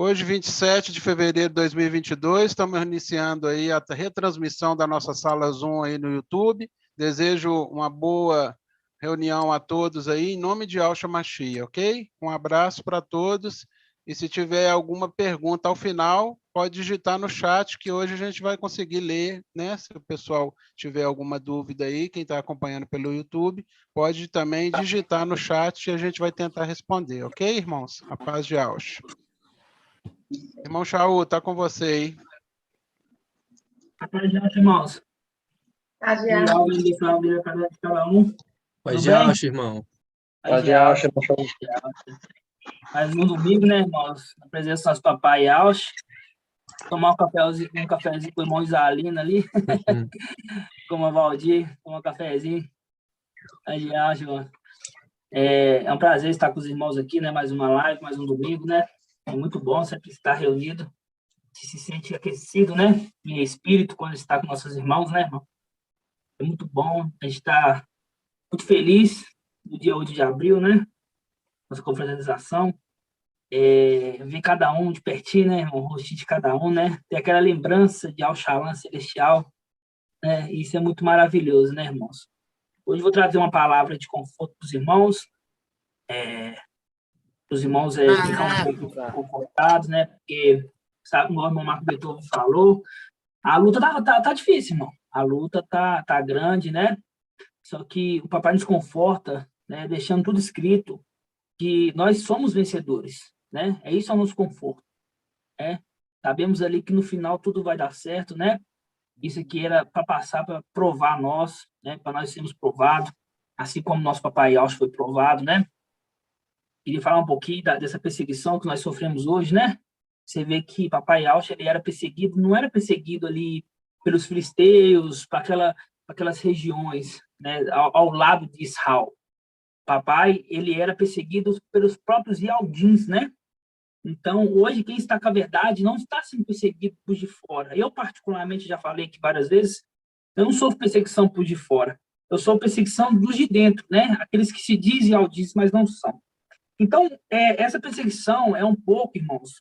Hoje, 27 de fevereiro de 2022, estamos iniciando aí a retransmissão da nossa sala Zoom aí no YouTube. Desejo uma boa reunião a todos aí, em nome de Alcha Machia, ok? Um abraço para todos. E se tiver alguma pergunta ao final, pode digitar no chat, que hoje a gente vai conseguir ler, né? Se o pessoal tiver alguma dúvida aí, quem está acompanhando pelo YouTube, pode também digitar no chat e a gente vai tentar responder, ok, irmãos? A paz de Alcha. Irmão Shaul, está com você aí. Paz de Alcha, irmãos. Paz de E Alcha. a bendição de cada um. Paz de Alcha, irmão. Paz de Alcha. Mais um domingo, né, irmãos? Na presença do nosso papai Alcha. Tomar um cafezinho com o irmão Isalina ali. Com a Valdir, tomar um cafezinho. Paz de Alcha, irmão. É um prazer estar com os irmãos aqui, né? Mais uma live, mais um domingo, né? É muito bom sempre estar reunido. Se sente aquecido, né? Em espírito, quando está com nossos irmãos, né, irmão? É muito bom. A gente está muito feliz no dia 8 de abril, né? Nossa confraternização. Ver cada um de pertinho, né, irmão? O rosto de cada um, né? Ter aquela lembrança de Al-Shalom celestial, né? Isso é muito maravilhoso, né, irmãos? Hoje eu vou trazer uma palavra de conforto para os irmãos. Os irmãos ficar um pouco confortados, né? Porque, sabe, como o irmão Marco Beethoven falou, a luta tá difícil, irmão. A luta tá grande, né? Só que o papai nos conforta, né? Deixando tudo escrito, que nós somos vencedores, né? Isso é o nosso conforto, né? Sabemos ali que no final tudo vai dar certo, né? Isso aqui era para passar, para provar nós, né? Para nós sermos provados, assim como nosso papai Alcha foi provado, né? Queria falar um pouquinho dessa perseguição que nós sofremos hoje, né? Você vê que papai Alcha, ele era perseguido, não era perseguido ali pelos filisteus, para aquelas regiões, né? Ao lado de Israel. Papai, ele era perseguido pelos próprios Ialdins, né? Então, hoje, quem está com a verdade não está sendo perseguido por de fora. Eu, particularmente, já falei aqui várias vezes, eu não sofro perseguição por de fora. Eu sou perseguição dos de dentro, né? Aqueles que se dizem Ialdins, mas não são. Então, essa perseguição é um pouco, irmãos,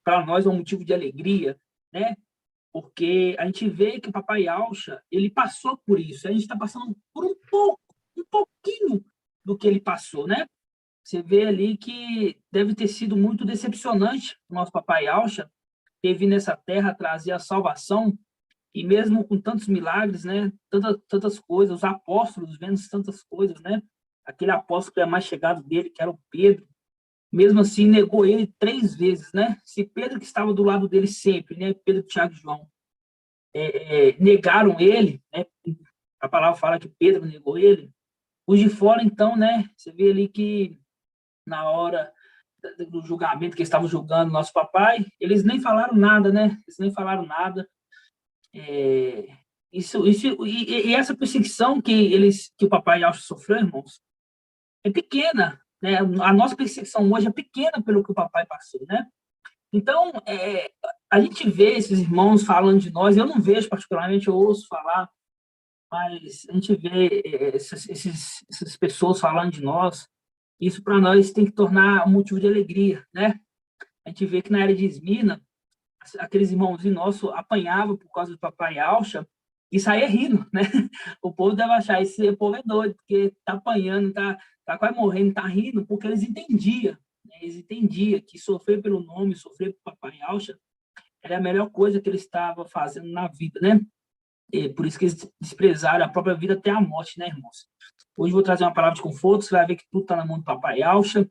para nós é um motivo de alegria, né? Porque a gente vê que o papai Alcha, ele passou por isso. A gente está passando por um pouquinho do que ele passou, né? Você vê ali que deve ter sido muito decepcionante o nosso papai Alcha ter vindo nessa terra trazer a salvação, e mesmo com tantos milagres, né? Tantas coisas, os apóstolos vendo tantas coisas, né? Aquele apóstolo que era mais chegado dele, que era o Pedro, mesmo assim negou ele 3 vezes, né? Se Pedro, que estava do lado dele sempre, né? Pedro, Tiago e João, negaram ele, né? A palavra fala que Pedro negou ele. Os de fora, então, né? Você vê ali que na hora do julgamento que eles estavam julgando nosso papai, eles nem falaram nada, né? Eles nem falaram nada. E essa perseguição que o papai Alcha sofreu, irmãos, é pequena, né? A nossa perseguição hoje é pequena pelo que o papai passou, né? Então, a gente vê esses irmãos falando de nós, eu não vejo particularmente, eu ouço falar, mas a gente vê essas pessoas falando de nós, isso para nós tem que tornar um motivo de alegria, né? A gente vê que na era de Esmina, aqueles irmãozinhos nossos apanhavam por causa do papai Alcha e saía rindo, né? O povo deve achar, esse povo é doido, porque tá apanhando, tá quase morrendo, tá rindo, porque eles entendiam, né? Eles entendiam que sofrer pelo nome, sofrer por papai Alcha, era a melhor coisa que eles estavam fazendo na vida, né? E por isso que eles desprezaram a própria vida até a morte, né, irmãos? Hoje eu vou trazer uma palavra de conforto, você vai ver que tudo está na mão do papai Alcha,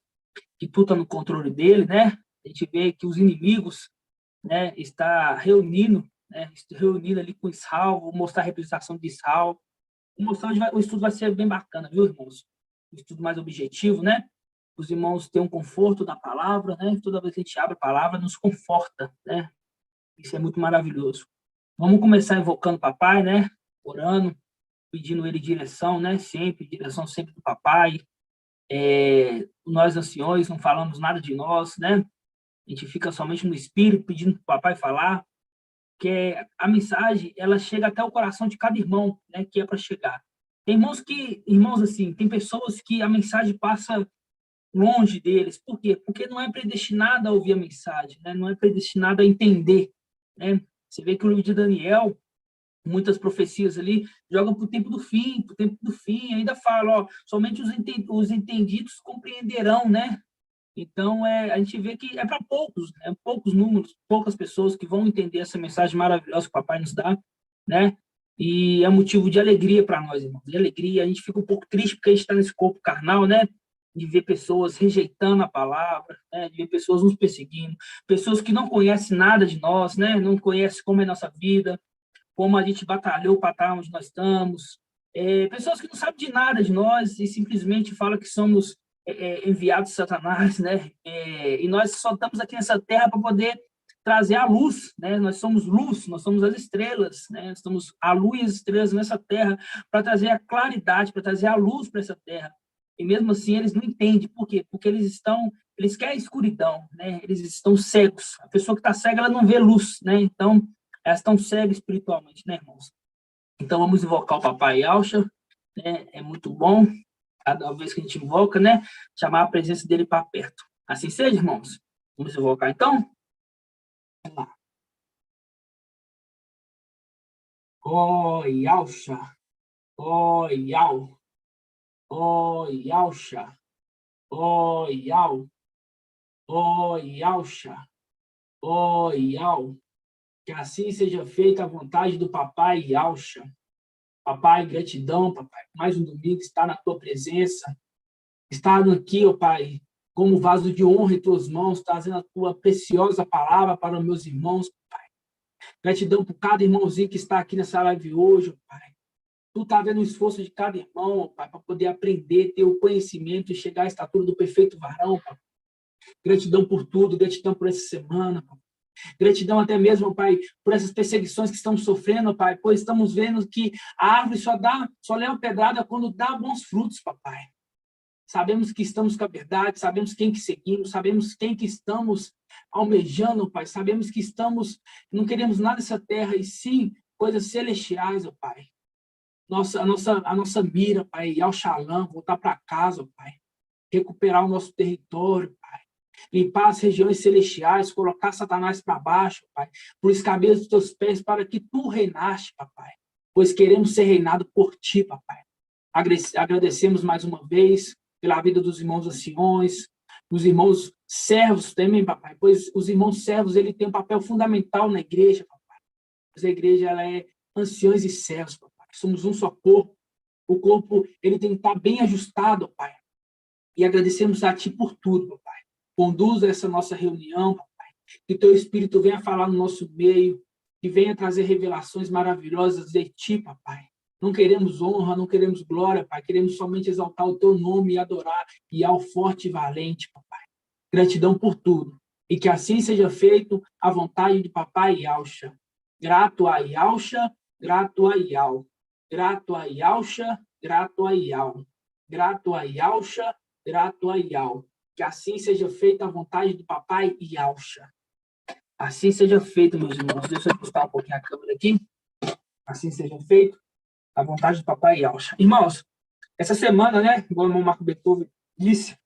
que tudo está no controle dele, né? A gente vê que os inimigos, né, está reunindo ali com Israel, vou mostrar a representação de Israel. O estudo vai ser bem bacana, viu, irmãos? Um estudo mais objetivo, né? Os irmãos têm um conforto da palavra, né? Toda vez que a gente abre a palavra, nos conforta, né? Isso é muito maravilhoso. Vamos começar invocando o papai, né? Orando, pedindo ele direção, né? Direção sempre do papai. Nós, anciões, não falamos nada de nós, né? A gente fica somente no espírito, pedindo para o papai falar, que a mensagem, ela chega até o coração de cada irmão, né? Que é para chegar. Tem irmãos assim, tem pessoas que a mensagem passa longe deles. Por quê? Porque não é predestinado a ouvir a mensagem, né? Não é predestinado a entender, né? Você vê que o livro de Daniel, muitas profecias ali, jogam para o tempo do fim, ainda fala, ó, somente os entendidos compreenderão, né? Então, a gente vê que é para poucos, né? Poucos números, poucas pessoas que vão entender essa mensagem maravilhosa que o papai nos dá, né? E é motivo de alegria para nós, irmãos, de alegria. A gente fica um pouco triste porque a gente está nesse corpo carnal, né? De ver pessoas rejeitando a palavra, né? De ver pessoas nos perseguindo, pessoas que não conhecem nada de nós, né? Não conhecem como é a nossa vida, como a gente batalhou para estar onde nós estamos. Pessoas que não sabem de nada de nós e simplesmente falam que somos enviados de Satanás, né? E nós só estamos aqui nessa terra para poder trazer a luz, né? Nós somos luz, nós somos as estrelas, né? Nós somos a luz e as estrelas nessa terra para trazer a claridade, para trazer a luz para essa terra. E mesmo assim eles não entendem. Por quê? Porque eles querem escuridão, né? Eles estão cegos. A pessoa que está cega, ela não vê luz, né? Então, elas estão cegas espiritualmente, né, irmãos? Então, vamos invocar o Papai Yauxa, né? É muito bom, cada vez que a gente invoca, né? Chamar a presença dele para perto. Assim seja, irmãos? Vamos invocar, então? Vamos lá. Ó Yauxa, ó Yau, ó Yauxa, ó Yau, ó Yauxa, ó Yau. Que assim seja feita a vontade do Papai Yauxa. Papai, gratidão, papai. Mais um domingo está na tua presença. Está aqui, ó Pai, como vaso de honra em tuas mãos, trazendo a tua preciosa palavra para os meus irmãos, Pai. Gratidão por cada irmãozinho que está aqui nessa live hoje, ó Pai. Tu está vendo o esforço de cada irmão, ó Pai, para poder aprender, ter o conhecimento e chegar à estatura do perfeito varão, Pai. Gratidão por tudo, gratidão por essa semana, Pai. Gratidão até mesmo, Pai, por essas perseguições que estamos sofrendo, Pai, pois estamos vendo que a árvore só leva pedrada quando dá bons frutos, Papai. Sabemos que estamos com a verdade, sabemos quem que seguimos, sabemos quem que estamos almejando, Pai, sabemos que não queremos nada dessa terra, e sim coisas celestiais, ó Pai. A nossa mira, Pai, ao Shalom, voltar para casa, ó Pai, recuperar o nosso território, Pai. Limpar as regiões celestiais, colocar Satanás para baixo, Pai, por escabelos dos teus pés, para que tu reinaste, Papai, pois queremos ser reinado por ti, Papai. Agradecemos mais uma vez pela vida dos irmãos anciões, dos irmãos servos também, Papai, pois os irmãos servos, ele tem um papel fundamental na igreja, Papai, pois a igreja, ela é anciões e servos, Papai, somos um só corpo, o corpo, ele tem que estar bem ajustado, Pai, e agradecemos a ti por tudo, Papai. Conduza essa nossa reunião, Papai. Que teu Espírito venha falar no nosso meio, que venha trazer revelações maravilhosas de ti, Papai. Não queremos honra, não queremos glória, Pai. Queremos somente exaltar o teu nome e adorar, e ao forte e valente, Papai. Gratidão por tudo. E que assim seja feito a vontade de Papai Yauxa. Grato a Yauxa, grato a Yau. Grato a Yauxa, grato a Yau. Grato a Yauxa, grato a Yau. Que assim seja feita a vontade do Papai Yauxa. Assim seja feito, meus irmãos. Deixa eu ajustar um pouquinho a câmera aqui. Assim seja feito a vontade do Papai Yauxa. Irmãos, essa semana, né, igual o irmão Marco Beethoven disse,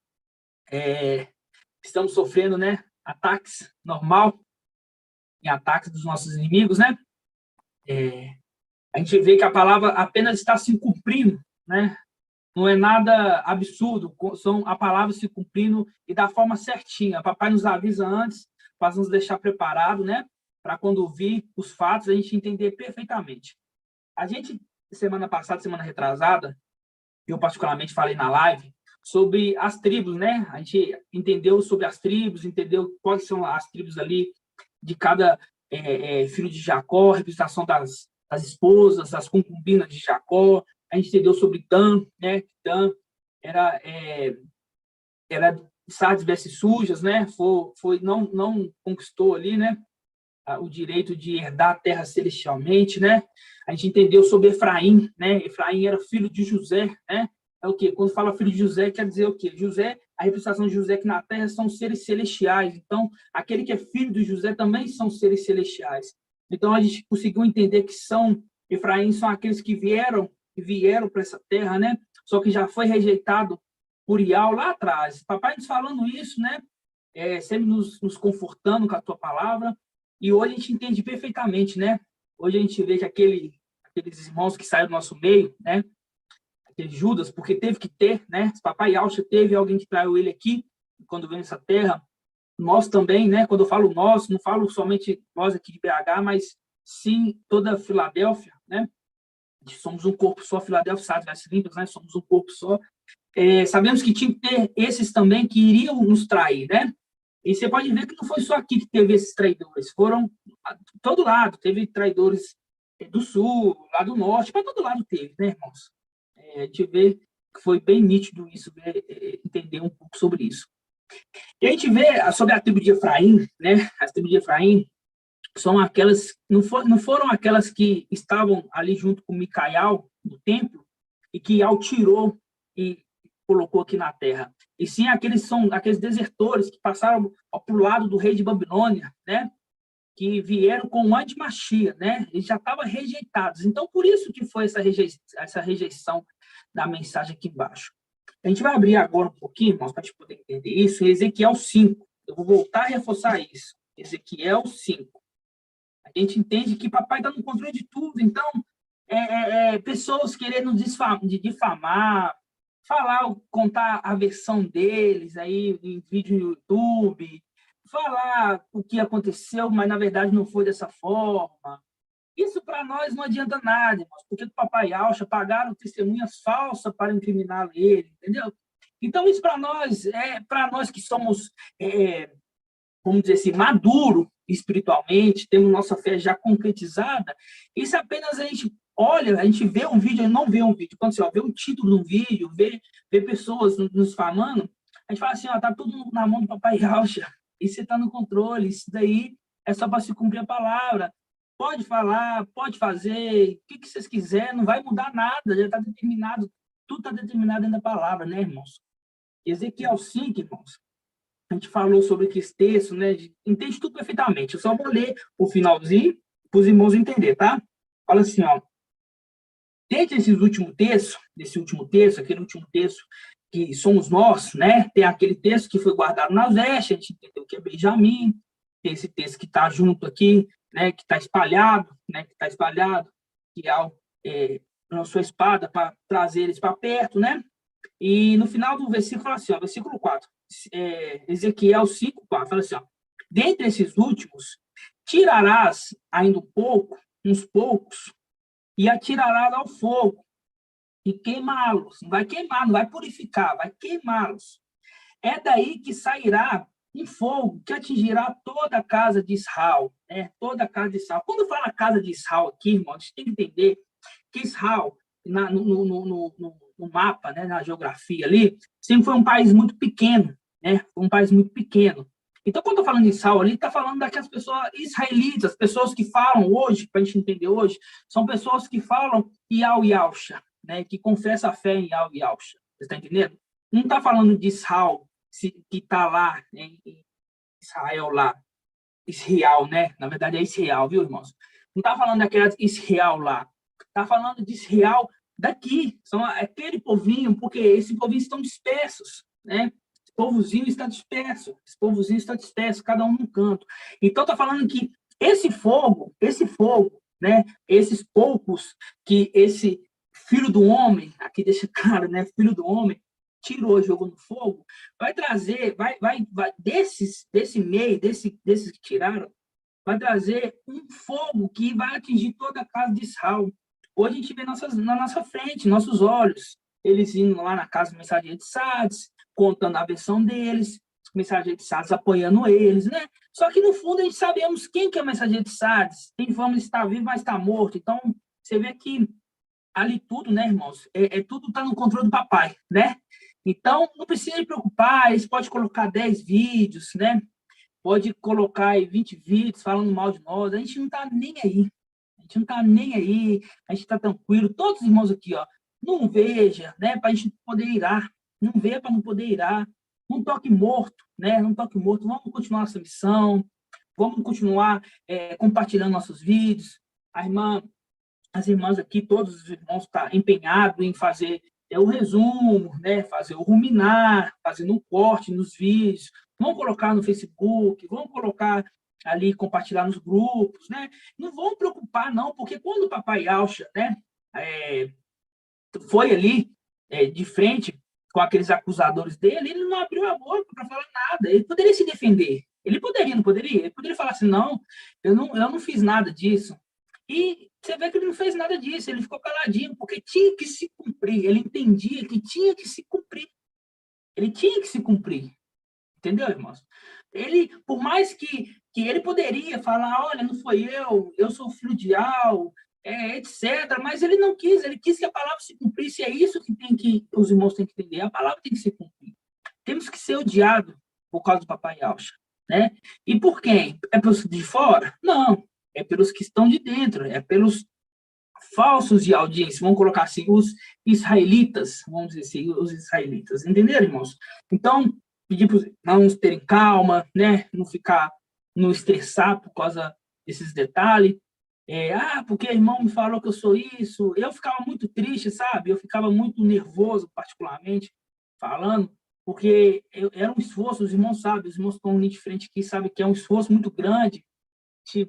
estamos sofrendo, né, ataques normal, em ataques dos nossos inimigos, né? A gente vê que a palavra apenas está se cumprindo, né? Não é nada absurdo, são a palavra se cumprindo e da forma certinha. Papai nos avisa antes, para nos deixar preparado, né? Para quando vir os fatos, a gente entender perfeitamente. A gente, semana passada, semana retrasada, eu particularmente falei na live sobre as tribos, né? A gente entendeu sobre as tribos, entendeu quais são as tribos ali de cada filho de Jacó, representação das esposas, das concubinas de Jacó. A gente entendeu sobre Dan, né? Dan era Sardes vestes sujas, né? Não conquistou ali, né? O direito de herdar a terra celestialmente, né? A gente entendeu sobre Efraim, né? Efraim era filho de José, né? É o quê? Quando fala filho de José, quer dizer o quê? José, a representação de José que na terra são seres celestiais. Então, aquele que é filho de José também são seres celestiais. Então, a gente conseguiu entender que Efraim são aqueles que vieram para essa terra, né? Só que já foi rejeitado Urial lá atrás. Papai nos falando isso, né? Sempre nos confortando com a tua palavra. E hoje a gente entende perfeitamente, né? Hoje a gente vê que aqueles irmãos que saíram do nosso meio, né? Aquele Judas, porque teve que ter, né? Papai Alcha teve alguém que traiu ele aqui, quando veio nessa terra. Nós também, né? Quando eu falo nós, não falo somente nós aqui de BH, mas sim toda a Filadélfia, né? Somos um corpo só, Filadélfia, Sardes, Limpas, né? Somos um corpo só. Sabemos que tinha que ter esses também que iriam nos trair, né? E você pode ver que não foi só aqui que teve esses traidores, foram a todo lado, teve traidores do sul, lá do norte, para todo lado teve, né, irmãos? A gente vê que foi bem nítido isso, entender um pouco sobre isso. E a gente vê sobre a tribo de Efraim, né? As tribos de Efraim são aquelas, não foram aquelas que estavam ali junto com Micael no templo e que Al tirou e colocou aqui na terra. E sim, são aqueles desertores que passaram para o lado do rei de Babilônia, né? Que vieram com o antimachia, né? Eles já estavam rejeitados. Então, por isso que foi essa rejeição da mensagem aqui embaixo. A gente vai abrir agora um pouquinho, irmãos, para a gente poder entender isso, em Ezequiel 5. Eu vou voltar a reforçar isso. Ezequiel 5. A gente entende que papai está no controle de tudo, então, pessoas querendo difamar, contar a versão deles aí em vídeo no YouTube, falar o que aconteceu, mas na verdade não foi dessa forma. Isso para nós não adianta nada, irmãos, porque o papai Alcha pagaram testemunhas falsas para incriminar ele, entendeu? Então, isso para nós que somos, vamos dizer assim, maduro espiritualmente, temos nossa fé já concretizada, isso apenas a gente olha, a gente vê um vídeo, não vê um vídeo, quando você vê um título de um vídeo, vê pessoas nos falando, a gente fala assim, tá tudo na mão do papai Alcha, e você está no controle, isso daí é só para se cumprir a palavra. Pode falar, pode fazer, o que vocês quiserem, não vai mudar nada, já está determinado, tudo está determinado dentro da palavra, né, irmãos? Ezequiel 5, irmãos, a gente falou sobre esse texto, né? Entende tudo perfeitamente. Eu só vou ler o finalzinho para os irmãos entenderem, tá? Fala assim, ó. Dentre desse último texto, aquele último texto que somos nós, né? Tem aquele texto que foi guardado nas vestes, a gente entendeu que é Benjamim, tem esse texto que está junto aqui, né? Que está espalhado, que lançou a espada para trazer eles para perto, né? E no final do versículo, fala assim, ó, versículo 4, Ezequiel 5, 4, fala assim, ó, dentre esses últimos, tirarás ainda uns poucos, e atirarás ao fogo, e queimá-los. Não vai queimar, não vai purificar, vai queimá-los. É daí que sairá um fogo que atingirá toda a casa de Israel, né? Toda a casa de Israel. Quando fala casa de Israel aqui, irmão, a gente tem que entender que Israel, no mapa, né, na geografia ali, sempre foi um país muito pequeno, né? Foi um país muito pequeno. Então, quando eu estou falando de Israel ali, está falando daquelas pessoas israelitas, pessoas que falam hoje, para a gente entender hoje, são pessoas que falam Yau Yausha, né? Que confessam a fé em Yau Yausha. Você está entendendo? Não está falando de Israel, que está lá, né, em Israel lá, Israel, né? Na verdade é Israel, viu, irmãos? Não está falando daquela Israel lá. Está falando de Israel daqui. São aquele povinho, porque esses povinhos estão dispersos, né? Esse povozinho está disperso, cada um num canto. Então, está falando que esse fogo, né? Esses poucos que esse filho do homem, aqui deixa claro, né? Filho do homem, tirou, jogou no fogo, vai trazer, desse meio, desses que tiraram, vai trazer um fogo que vai atingir toda a casa de Israel. Hoje a gente vê na nossa frente, nossos olhos, eles indo lá na casa do mensageiro de Sardes, contando a versão deles, o mensageiro de Sardes apoiando eles, né? Só que, no fundo, a gente sabemos quem que é o mensageiro de Sardes, tem fama de estar vivo, mas está morto. Então, você vê que ali tudo, né, irmãos, tudo está no controle do papai, né? Então, não precisa se preocupar, eles podem colocar 10 vídeos, né? Pode colocar aí 20 vídeos falando mal de nós, a gente não está nem aí. A gente não está nem aí, a gente está tranquilo. Todos os irmãos aqui, ó, não veja, né, para a gente poder irar. Não vê para não poder irar. Não toque morto, né? Não toque morto. Vamos continuar essa missão, vamos continuar compartilhando nossos vídeos. As irmãs aqui, todos os irmãos estão empenhados em fazer o resumo, né? Fazer o ruminar, fazendo um corte nos vídeos, vão colocar no Facebook, vão colocar ali, compartilhar nos grupos, né? Não vão preocupar, não, porque quando o papai Alcha, né, foi ali de frente com aqueles acusadores dele, ele não abriu a boca para falar nada. Ele poderia se defender. Ele poderia, não poderia? Ele poderia falar assim, não, eu não fiz nada disso. E você vê que ele não fez nada disso, ele ficou caladinho, porque tinha que se cumprir. Ele entendia que tinha que se cumprir. Ele tinha que se cumprir. Entendeu, irmãos? Ele, por mais que ele poderia falar, olha, não foi eu sou filho de Al, etc., mas ele não quis, ele quis que a palavra se cumprisse, é isso que os irmãos têm que entender, a palavra tem que se cumprir. Temos que ser odiados por causa do papai Alcha, né? E por quem? É pelos de fora? Não, é pelos que estão de dentro, é pelos falsos de audiência, vamos colocar assim, os israelitas, vamos dizer assim, os israelitas, entenderam, irmãos? Então, pedir para os irmãos terem calma, né? Não estressar por causa desses detalhes. Porque o irmão me falou que eu sou isso. Eu ficava muito triste, sabe? Eu ficava muito nervoso, particularmente, falando, porque era um esforço, os irmãos sabem, os irmãos estão ali de frente aqui, sabem que é um esforço muito grande de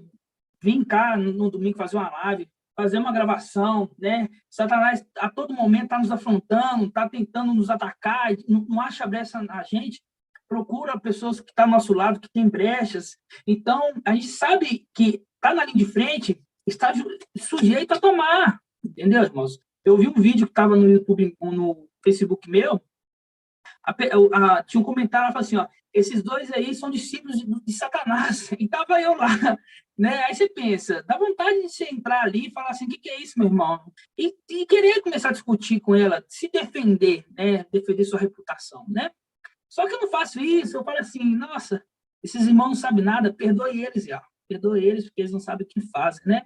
vir cá no domingo fazer uma live, fazer uma gravação, né? Satanás, a todo momento, está nos afrontando, está tentando nos atacar, não acha brecha na gente, procura pessoas que estão ao nosso lado, que tem brechas. Então, a gente sabe que está na linha de frente, está sujeito a tomar, entendeu, irmãos? Eu vi um vídeo que estava no YouTube, no Facebook meu, tinha um comentário, ela falou assim, ó, esses dois aí são discípulos de Satanás, e estava eu lá, né? Aí você pensa, dá vontade de você entrar ali e falar assim, o que é isso, meu irmão? E querer começar a discutir com ela, se defender, né? Defender sua reputação, né? Só que eu não faço isso, eu falo assim, nossa, esses irmãos não sabem nada, perdoe eles, já. Perdoe eles, porque eles não sabem o que fazem, né?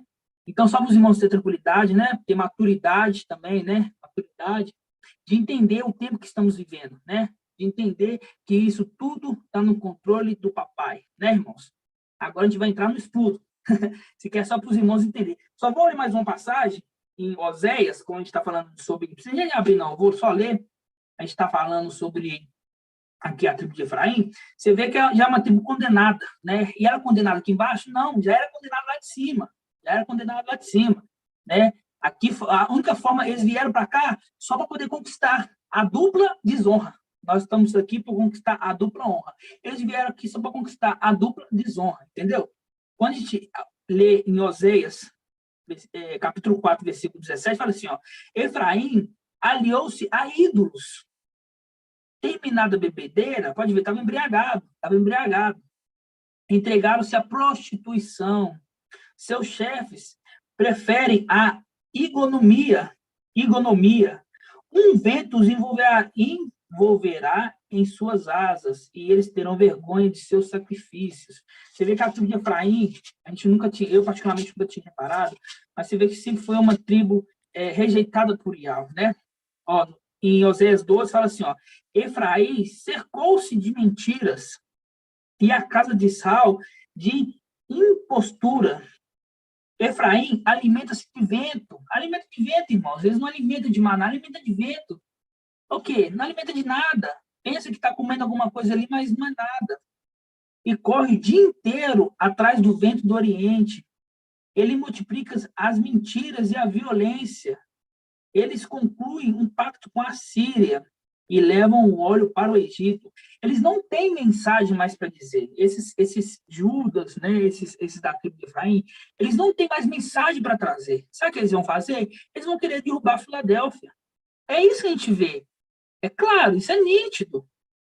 Então, só para os irmãos ter tranquilidade, né? Ter maturidade também, né? Maturidade, de entender o tempo que estamos vivendo, né? De entender que isso tudo está no controle do papai, né, irmãos? Agora a gente vai entrar no estudo. Se quer só para os irmãos entenderem. Só vou ler mais uma passagem em Oséias, quando a gente está falando sobre... Não precisa nem abrir, não, vou só ler. A gente está falando sobre aqui a tribo de Efraim, você vê que já é uma tribo condenada, né? E era condenada aqui embaixo? Não, já era condenada lá de cima. Já era condenada lá de cima, né? Aqui, a única forma, eles vieram para cá só para poder conquistar a dupla desonra. Nós estamos aqui para conquistar a dupla honra. Eles vieram aqui só para conquistar a dupla desonra, entendeu? Quando a gente lê em Oséias, capítulo 4, versículo 17, fala assim, ó, Efraim aliou-se a ídolos. Terminada a bebedeira, pode ver, estava embriagado. Entregaram-se à prostituição. Seus chefes preferem a igonomia. Um vento os envolverá em suas asas, e eles terão vergonha de seus sacrifícios. Você vê que a tribo de Efraim, a gente nunca tinha, eu particularmente nunca tinha reparado, mas você vê que sempre foi uma tribo rejeitada por Yahvé, né? Ó, em Oséias 12, fala assim, ó, Efraim cercou-se de mentiras e a casa de Israel de impostura. Efraim alimenta-se de vento. Alimenta de vento, irmãos. Eles não alimentam de maná, alimenta de vento. O quê? Não alimenta de nada. Pensa que está comendo alguma coisa ali, mas não é nada. E corre o dia inteiro atrás do vento do Oriente. Ele multiplica as mentiras e a violência. Eles concluem um pacto com a Síria e levam o óleo para o Egito. Eles não têm mensagem mais para dizer. Esses Judas, né, esses da tribo de Efraim, eles não têm mais mensagem para trazer. Sabe o que eles vão fazer? Eles vão querer derrubar a Filadélfia. É isso que a gente vê. É claro, isso é nítido,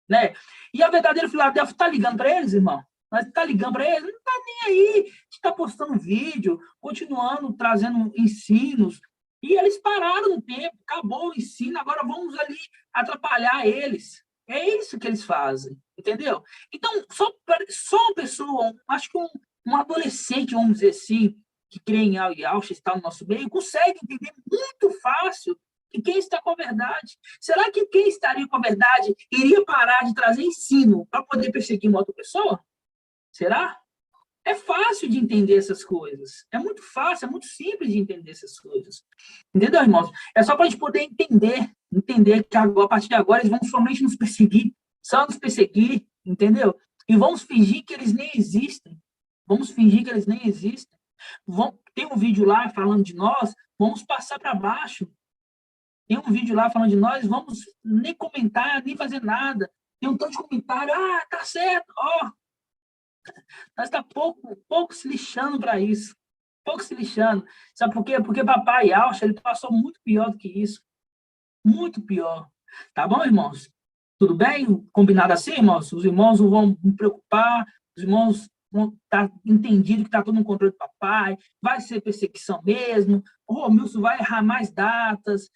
né? E a verdadeira Filadélfia está ligando para eles, irmão? Mas está ligando para eles? Não está nem aí. A gente está postando vídeo, continuando, trazendo ensinos. E eles pararam no tempo, acabou o ensino, agora vamos ali atrapalhar eles. É isso que eles fazem, entendeu? Então, só uma pessoa, acho que um adolescente, vamos dizer assim, que crê em Al e Alcha, está no nosso meio, consegue entender muito fácil que quem está com a verdade. Será que quem estaria com a verdade iria parar de trazer ensino para poder perseguir uma outra pessoa? Será? É fácil de entender essas coisas. É muito fácil, é muito simples de entender essas coisas. Entendeu, irmãos? É só para a gente poder entender que agora, a partir de agora eles vão somente nos perseguir, só nos perseguir, entendeu? E vamos fingir que eles nem existem. Vamos fingir que eles nem existem. Tem um vídeo lá falando de nós, vamos passar para baixo. Tem um vídeo lá falando de nós, vamos nem comentar, nem fazer nada. Tem um tanto de comentário, tá certo, ó. Nós está pouco se lixando para isso. Pouco se lixando. Sabe por quê? Porque papai Alcha, ele passou muito pior do que isso. Muito pior. Tá bom, irmãos? Tudo bem? Combinado assim, irmãos? Os irmãos não vão me preocupar, os irmãos vão estar entendido que está tudo no controle do papai, vai ser perseguição mesmo, o Romilson vai errar mais datas,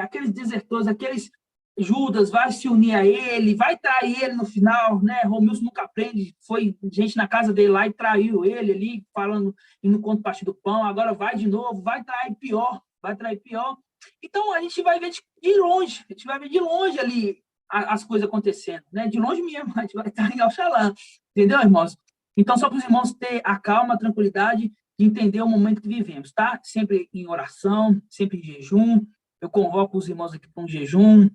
aqueles desertores, aqueles Judas vai se unir a ele, vai trair ele no final, né? Romilson nunca aprende, foi gente na casa dele lá e traiu ele ali, falando, indo contra o Partido do Pão, agora vai de novo, vai trair pior. Então, a gente vai ver de longe, a gente vai ver de longe ali as coisas acontecendo, né? De longe mesmo, a gente vai estar em Oxalá, entendeu, irmãos? Então, só para os irmãos ter a calma, a tranquilidade de entender o momento que vivemos, tá? Sempre em oração, sempre em jejum. Eu convoco os irmãos aqui para um jejum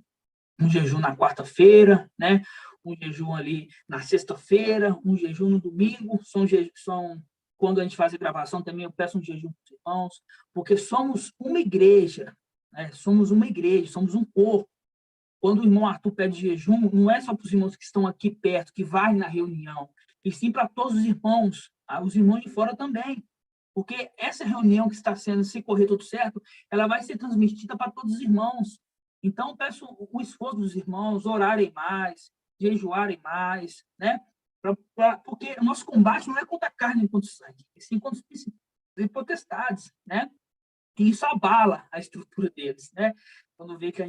na quarta-feira, né? Um jejum ali na sexta-feira, um jejum no domingo, são quando a gente faz a gravação também, eu peço um jejum para os irmãos, porque somos uma igreja, né? Somos uma igreja, somos um corpo. Quando o irmão Arthur pede jejum, não é só para os irmãos que estão aqui perto, que vai na reunião, e sim para todos os irmãos de fora também. Porque essa reunião que está sendo, se correr tudo certo, ela vai ser transmitida para todos os irmãos. Então, peço o esforço dos irmãos, orarem mais, jejuarem mais, né? Porque o nosso combate não é contra a carne e contra o sangue, e sim contra os princípios e potestades, né? E isso abala a estrutura deles, né? Quando vê que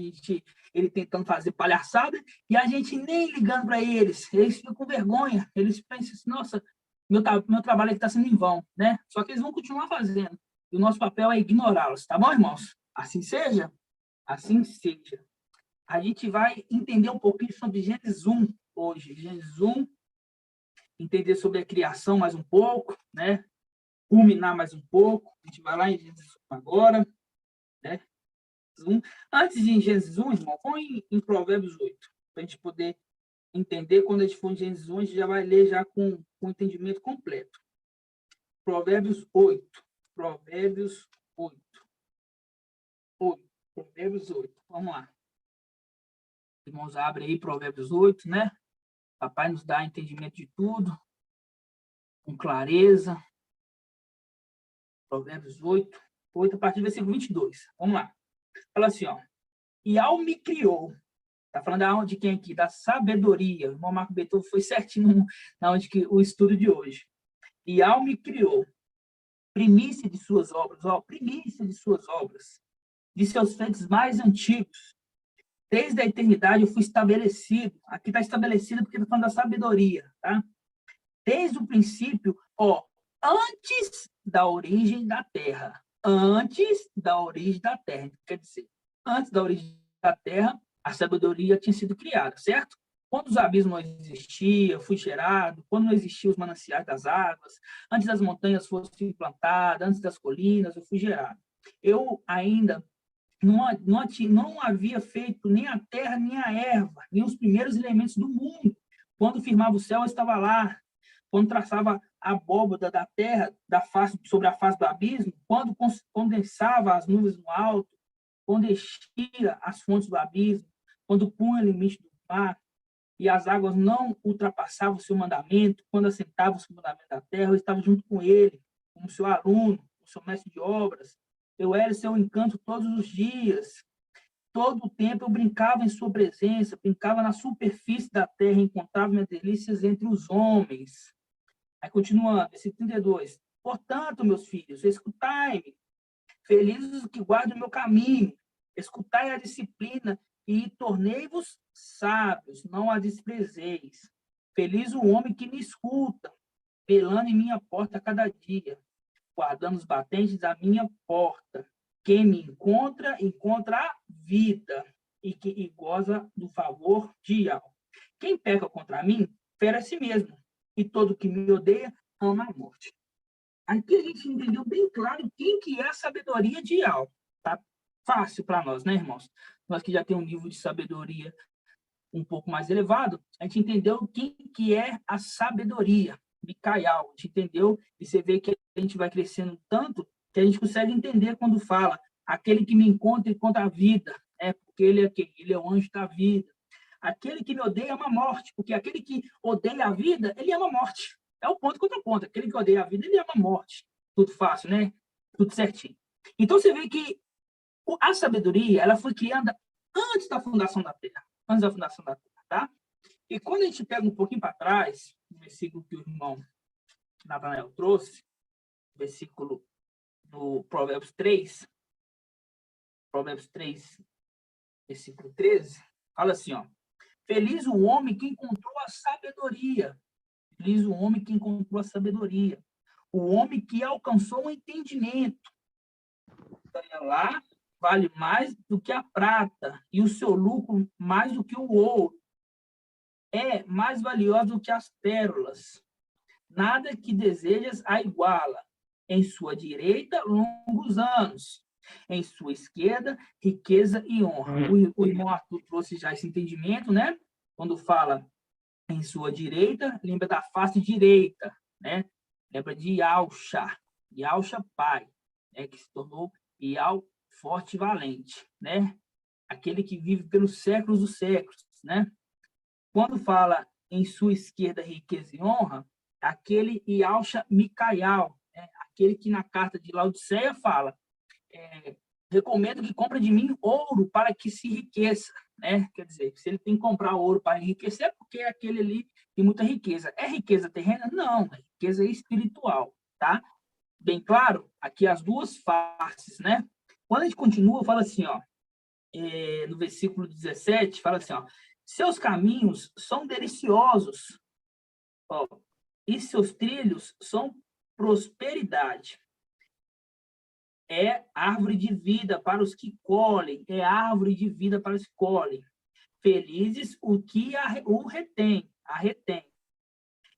ele tentando fazer palhaçada e a gente nem ligando para eles ficam com vergonha, eles pensam assim, nossa, meu trabalho aqui está sendo em vão, né? Só que eles vão continuar fazendo. E o nosso papel é ignorá-los, tá bom, irmãos? Assim seja? Assim seja. A gente vai entender um pouquinho sobre Gênesis 1 hoje. Gênesis 1, entender sobre a criação mais um pouco, né? Culminar mais um pouco. A gente vai lá em Gênesis 1 agora, né? Antes de Gênesis 1, irmão, põe em Provérbios 8, para a gente poder entender. Quando a gente for em Gênesis 1, a gente já vai ler já com entendimento completo. Provérbios 8. Provérbios 8. Provérbios 8. Vamos lá. Irmãos, abre aí Provérbios 8, né? Papai nos dá entendimento de tudo, com clareza. Provérbios 8, a partir do versículo 22. Vamos lá. Fala assim, ó. E ao me criou, tá falando de quem aqui? Da sabedoria. O irmão Marco Beethoven foi certinho na onde que o estudo de hoje. E ao me criou, primícia de suas obras, primícia de suas obras, de seus feitos mais antigos. Desde a eternidade eu fui estabelecido. Aqui está estabelecido porque está falando da sabedoria, tá? Desde o princípio, antes da origem da terra. Antes da origem da terra. Quer dizer, antes da origem da terra, a sabedoria tinha sido criada, certo? Quando os abismos não existiam, eu fui gerado. Quando não existiam os mananciais das águas, antes das montanhas fossem implantadas, antes das colinas, eu fui gerado. Eu ainda não havia feito nem a terra, nem a erva, nem os primeiros elementos do mundo. Quando firmava o céu, eu estava lá. Quando traçava a abóbada da terra sobre a face do abismo, quando condensava as nuvens no alto, quando enchia as fontes do abismo, quando punha o limite do mar, e as águas não ultrapassavam o seu mandamento, quando assentava o seu mandamento da terra, eu estava junto com ele, como seu aluno, como seu mestre de obras. Eu era seu encanto todos os dias. Todo o tempo eu brincava em sua presença, brincava na superfície da terra, encontrava minhas delícias entre os homens. Aí, continuando, versículo 32. Portanto, meus filhos, escutai-me, felizes os que guardam o meu caminho, escutai a disciplina e tornei-vos sábios, não a desprezeis. Feliz o homem que me escuta, velando em minha porta a cada dia, guardando os batentes da minha porta. Quem me encontra a vida e goza do favor de Yahweh. Quem peca contra mim, fere a si mesmo. E todo que me odeia, ama a morte. Aqui a gente entendeu bem claro quem que é a sabedoria de Ial. Tá fácil para nós, né, irmãos? Nós que já temos um nível de sabedoria um pouco mais elevado, a gente entendeu quem que é a sabedoria, Micael. A gente entendeu, e você vê que a gente vai crescendo tanto que a gente consegue entender quando fala aquele que me encontra a vida, porque ele é quem? Ele é o anjo da vida. Aquele que me odeia ama a morte, porque aquele que odeia a vida, ele ama a morte. É o ponto contra ponto. Aquele que odeia a vida, ele ama a morte. Tudo fácil, né? Tudo certinho. Então, você vê que a sabedoria, ela foi criada antes da fundação da Terra. Antes da fundação da Terra, tá? E quando a gente pega um pouquinho para trás, no versículo que o irmão Natanael trouxe, versículo do Provérbios 3, versículo 13, fala assim, ó: feliz o homem que encontrou a sabedoria. Feliz o homem que encontrou a sabedoria. O homem que alcançou o entendimento. Lá vale mais do que a prata, e o seu lucro mais do que o ouro. É mais valioso do que as pérolas. Nada que desejas a iguala. Em sua direita, longos anos. Em sua esquerda, riqueza e honra. O irmão Arthur trouxe já esse entendimento, né? Quando fala em sua direita, lembra da face direita, né? Lembra de Yalcha pai, né? Que se tornou Ial forte e valente, né? Aquele que vive pelos séculos dos séculos, né? Quando fala em sua esquerda riqueza e honra, aquele Yalcha Micael, né? Aquele que na carta de Laodiceia fala, recomendo que compre de mim ouro para que se enriqueça, né? Quer dizer, se ele tem que comprar ouro para enriquecer, é porque aquele ali tem muita riqueza. É riqueza terrena? Não, é riqueza espiritual, tá? Bem claro, aqui as duas faces, né? Quando a gente continua, fala assim, ó, no versículo 17, fala assim, ó: seus caminhos são deliciosos, ó, e seus trilhos são prosperidade. É árvore de vida para os que colhem, é árvore de vida para os que colhem. Felizes o que o retém, a retém.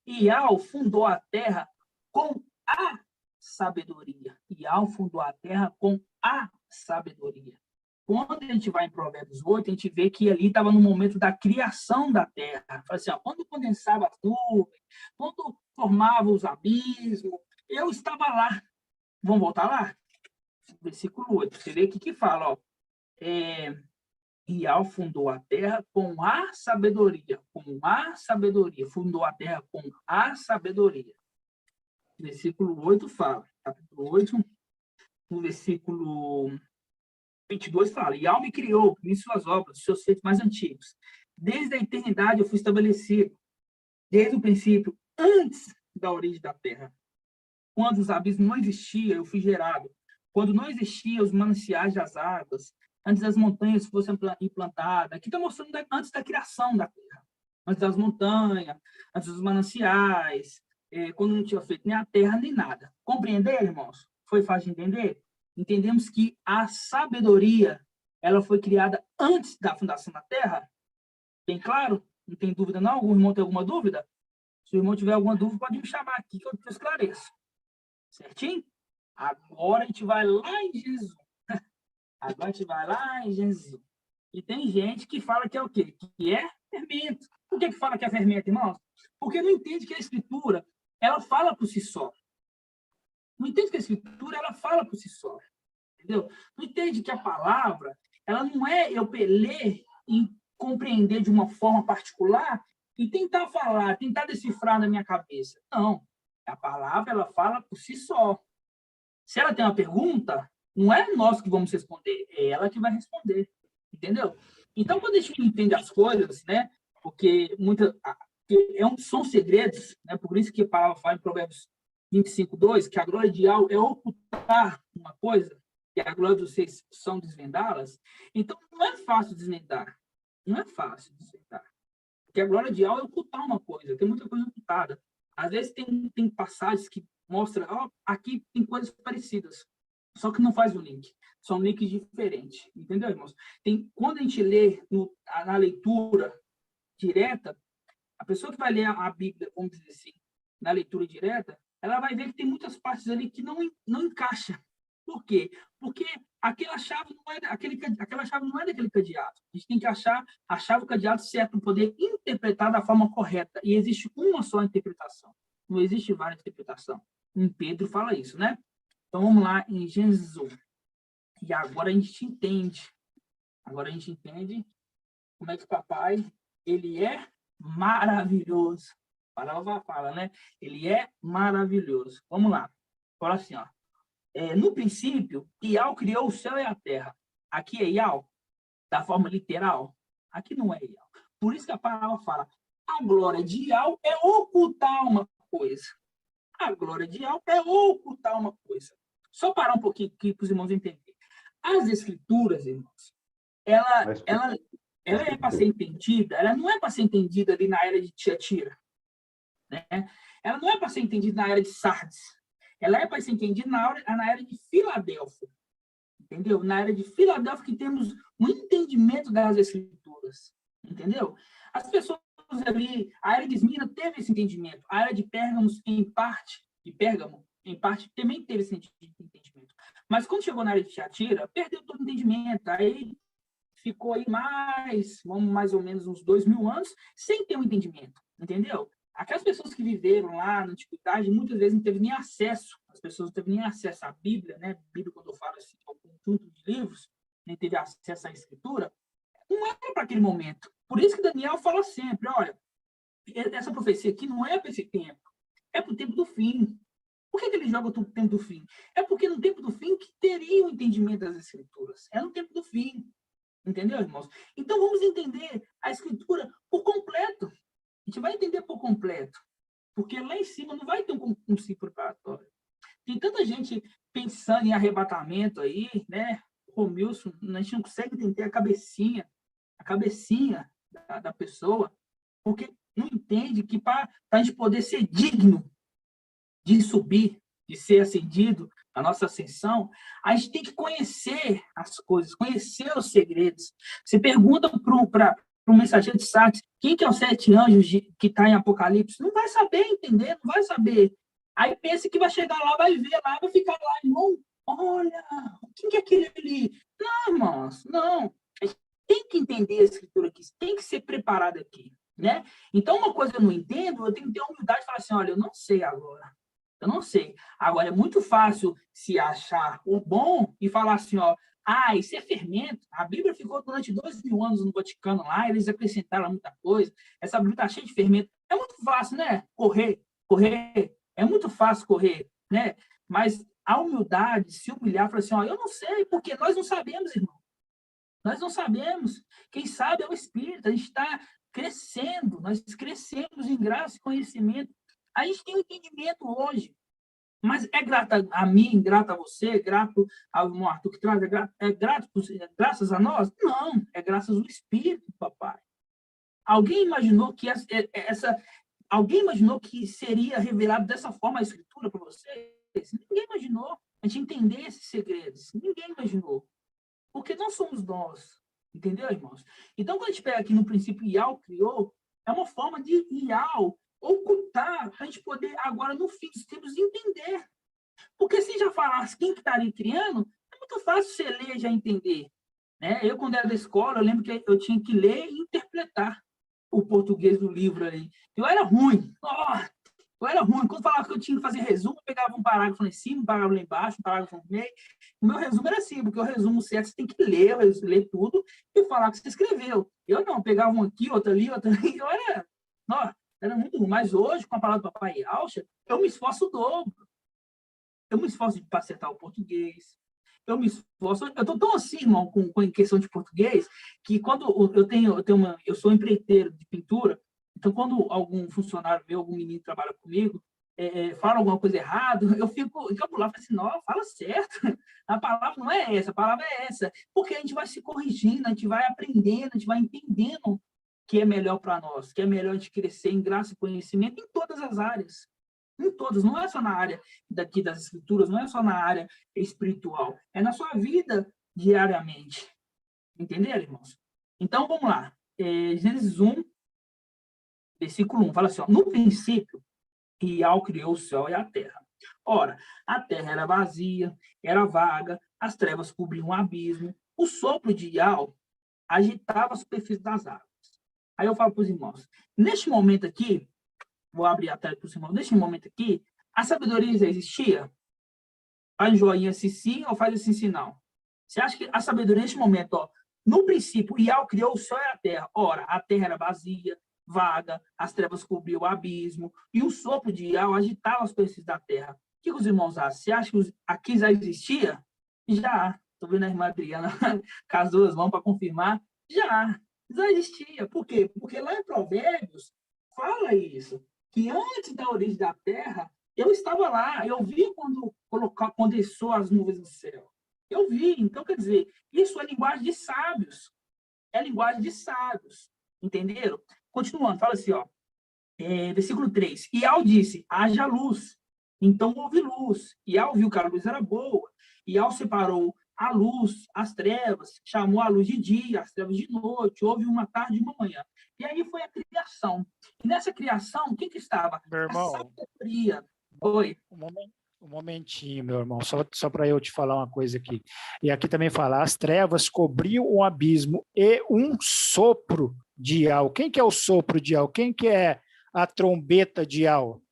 Ial fundou a terra com a sabedoria. Ial fundou a terra com a sabedoria. Quando a gente vai em Provérbios 8, a gente vê que ali estava no momento da criação da terra. Fala assim, ó, quando condensava a nuvem, quando formava os abismos, eu estava lá. Vamos voltar lá? Versículo 8. Você vê o que fala, ó. Ial fundou a terra com a sabedoria. Com a sabedoria. Fundou a terra com a sabedoria. Versículo 8 fala. Capítulo 8, no versículo 22 fala: Ial me criou em suas obras, seus feitos mais antigos. Desde a eternidade eu fui estabelecido. Desde o princípio, antes da origem da terra. Quando os abismos não existiam, eu fui gerado. Quando não existiam os mananciais das águas, antes das montanhas fossem implantadas. Aqui está mostrando antes da criação da terra. Antes das montanhas, antes dos mananciais, quando não tinha feito nem a terra, nem nada. Compreender, irmãos? Foi fácil de entender? Entendemos que a sabedoria, ela foi criada antes da fundação da terra? Bem claro? Não tem dúvida não? Algum irmão tem alguma dúvida? Se o irmão tiver alguma dúvida, pode me chamar aqui que eu esclareço. Certinho? Agora a gente vai lá em Jesus. Agora a gente vai lá em Jesus. E tem gente que fala que é o quê? Que é fermento. Por que fala que é fermento, irmãos? Porque não entende que a Escritura, ela fala por si só. Não entende que a Escritura, ela fala por si só. Entendeu? Não entende que a palavra, ela não é eu ler e compreender de uma forma particular e tentar falar, tentar decifrar na minha cabeça. Não. A palavra, ela fala por si só. Se ela tem uma pergunta, não é nós que vamos responder, é ela que vai responder. Entendeu? Então, quando a gente entende as coisas, né? Porque são segredos, né? Por isso que a palavra fala em Provérbios 25:2, que a glória de Ial é ocultar uma coisa, e a glória de vocês são desvendá-las. Então, não é fácil desvendar. Não é fácil desvendar. Porque a glória de Ial é ocultar uma coisa, tem muita coisa ocultada. Às vezes tem passagens que mostram, aqui tem coisas parecidas, só que não faz o link. São links diferentes. Entendeu, irmãos? Quando a gente lê na leitura direta, a pessoa que vai ler a Bíblia, vamos dizer assim, na leitura direta, ela vai ver que tem muitas partes ali que não encaixa. Por quê? Porque aquela chave não é daquele cadeado. A gente tem que achar a chave, o cadeado certo para poder interpretar da forma correta. E existe uma só interpretação. Não existe várias interpretações. Em Pedro fala isso, né? Então, vamos lá em Gênesis 1. E agora a gente entende. Agora a gente entende como é que o papai, ele é maravilhoso. A palavra fala, né? Ele é maravilhoso. Vamos lá. Fala assim, ó. No princípio, Iau criou o céu e a terra. Aqui é Iau, da forma literal. Aqui não é Iau. Por isso que a palavra fala, a glória de Iau é ocultar uma coisa. A glória de Iau é ocultar uma coisa. Só parar um pouquinho aqui para os irmãos entenderem. As escrituras, irmãos, ela é para ser entendida, ela não é para ser entendida ali na era de Tiatira, né? Ela não é para ser entendida na era de Sardes. Ela é para ser entendida na era de Filadélfia. Entendeu? Na era de Filadélfia que temos um entendimento das escrituras. Entendeu? As pessoas ali, a era de Esmirna teve esse entendimento. A era de Pérgamo, em parte, também teve esse entendimento. Mas quando chegou na era de Tiatira, perdeu todo o entendimento. Aí ficou aí mais ou menos uns 2000 anos sem ter um entendimento. Entendeu? Aquelas pessoas que viveram lá na antiguidade, muitas vezes não teve nem acesso, as pessoas não teve nem acesso à Bíblia, né? Bíblia, quando eu falo assim, ao conjunto de livros, nem teve acesso à Escritura, não era para aquele momento. Por isso que Daniel fala sempre, olha, essa profecia aqui não é para esse tempo, é para o tempo do fim. Por que ele joga o tempo do fim? É porque no tempo do fim que teria o entendimento das Escrituras. É no tempo do fim. Entendeu, irmãos? Então, vamos entender a Escritura por completo. A gente vai entender por completo, porque lá em cima não vai ter um ciclo preparatório. Tem tanta gente pensando em arrebatamento aí, né? Romilson, a gente não consegue entender a cabecinha da pessoa, porque não entende que para a gente poder ser digno de subir, de ser ascendido, a nossa ascensão, a gente tem que conhecer as coisas, conhecer os segredos. Você pergunta para um mensageiro de Sardes, quem que é os 7 anjos que está em Apocalipse? Não vai saber entender, não vai saber. Aí pensa que vai chegar lá, vai ver lá, vai ficar lá, irmão, olha, quem que é aquele ali? Não, irmãos, não. A gente tem que entender a Escritura aqui, tem que ser preparado aqui, né? Então, uma coisa eu não entendo, eu tenho que ter a humildade de falar assim, olha, eu não sei agora. Eu não sei. Agora, é muito fácil se achar o bom e falar assim, ó, isso é fermento. A Bíblia ficou durante 2000 anos no Vaticano lá, eles acrescentaram muita coisa. Essa Bíblia está cheia de fermento. É muito fácil, né? Correr. É muito fácil correr, né? Mas a humildade, se humilhar, falar assim, ó, eu não sei, porque nós não sabemos, irmão. Nós não sabemos. Quem sabe é o Espírito. A gente está crescendo. Nós crescemos em graça e conhecimento. A gente tem um entendimento hoje, mas é grato a mim, grato a você, grato ao irmão Arthur que traz, graças a nós? Não, é graças ao Espírito, papai. Alguém imaginou que alguém imaginou que seria revelado dessa forma a Escritura para vocês? Ninguém imaginou. A gente entender esses segredos. Ninguém imaginou. Porque não somos nós. Entendeu, irmãos? Então, quando a gente pega aqui no princípio Iau criou, é uma forma de Iau ocultar, para a gente poder, agora, no fim dos tempos, entender. Porque se já falasse quem que está ali criando, é muito fácil você ler e já entender. Né? Eu, quando era da escola, eu lembro que eu tinha que ler e interpretar o português do livro ali. Eu era ruim. Eu era ruim. Quando falava que eu tinha que fazer resumo, eu pegava um parágrafo lá em cima, um parágrafo lá embaixo, um parágrafo no meio. O meu resumo era assim, porque o resumo certo você tem que ler tudo e falar o que você escreveu. Eu não, pegava um aqui, outro ali. Era muito ruim. Mas hoje, com a palavra do papai Alcha, eu me esforço o dobro. Eu me esforço para acertar o português. Eu me esforço. Eu estou tão assim, irmão, com questão de português, que quando eu sou empreiteiro de pintura, então quando algum funcionário vê, algum menino que trabalha comigo, fala alguma coisa errada, eu fico encabulado, assim, não, fala certo. A palavra não é essa, a palavra é essa. Porque a gente vai se corrigindo, a gente vai aprendendo, a gente vai entendendo que é melhor para nós, que é melhor a gente crescer em graça e conhecimento em todas as áreas. Em todas, não é só na área daqui das escrituras, não é só na área espiritual, é na sua vida diariamente. Entenderam, irmãos? Então, vamos lá. Gênesis 1, versículo 1, fala assim, ó, no princípio, e Iau criou o céu e a terra. Ora, a terra era vazia, era vaga, as trevas cobriam o abismo, o sopro de Iau agitava a superfície das águas. Aí eu falo para os irmãos, neste momento aqui, vou abrir a tela para os irmãos, neste momento aqui, a sabedoria já existia? Faz joinha se sim ou faz assim se não. Você acha que a sabedoria neste momento, ó, no princípio, Iau criou o céu e a terra. Ora, a terra era vazia, vaga, as trevas cobriam o abismo, e o sopro de Iau agitava as superfícies da terra. O que os irmãos acham? Você acha que aqui já existia? Já. Estou vendo a irmã Adriana com as duas mãos para confirmar. Já existia. Por quê? Porque lá em Provérbios fala isso, que antes da origem da terra, eu estava lá, eu vi quando condensou as nuvens no céu. Eu vi. Então, quer dizer, isso é linguagem de sábios. É linguagem de sábios. Entenderam? Continuando, fala assim, ó, versículo 3. Iau disse, haja luz. Então houve luz. Iau viu que a luz era boa. Iau separou a luz, as trevas, chamou a luz de dia, as trevas de noite. Houve uma tarde e uma manhã. E aí foi a criação. E nessa criação, o que estava? Meu irmão, a sabedoria. Oi. Um momentinho, meu irmão, só para eu te falar uma coisa aqui. E aqui também fala, as trevas cobriam um abismo e um sopro de Iau. Quem que é o sopro de Iau? Quem que é a trombeta de Iau?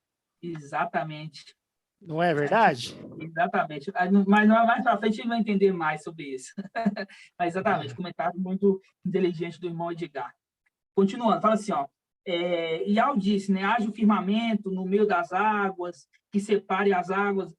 Exatamente. Não é verdade? Exatamente. Mas mais para frente a gente vai entender mais sobre isso. Mas exatamente, comentário muito inteligente do irmão Edgar. Continuando, fala assim, ó, Iau disse, né, haja o firmamento no meio das águas, que separe as águas,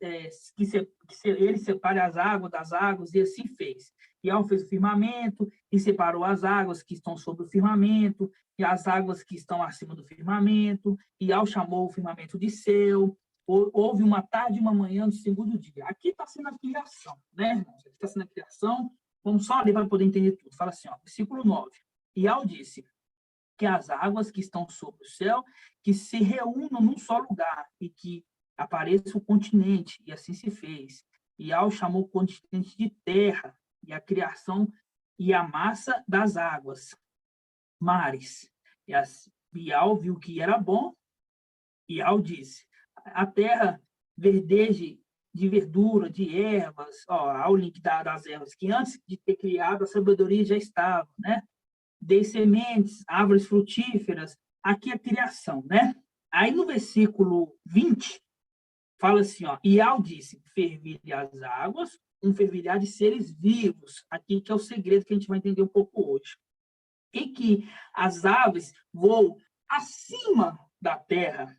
ele separe as águas das águas, e assim fez. Iau fez o firmamento e separou as águas que estão sobre o firmamento e as águas que estão acima do firmamento. Iau chamou o firmamento de céu. Houve uma tarde e uma manhã no segundo dia. Aqui está sendo a criação, né, irmãos? Aqui está sendo a criação. Vamos só ler para poder entender tudo. Fala assim, ó, versículo 9. Iau disse que as águas que estão sobre o céu, que se reúnam num só lugar e que apareça o continente, e assim se fez. Iau chamou o continente de terra, e a criação e a massa das águas, mares. E Iau viu que era bom, e Iau disse, a terra verdeje de verdura, de ervas, ó, o link das ervas, que antes de ter criado a sabedoria já estava, né? De sementes, árvores frutíferas, aqui a criação, né? Aí no versículo 20, fala assim, ó, Iau disse, fervilhar as águas, um fervilhar de seres vivos, aqui que é o segredo que a gente vai entender um pouco hoje. E que as aves voam acima da terra,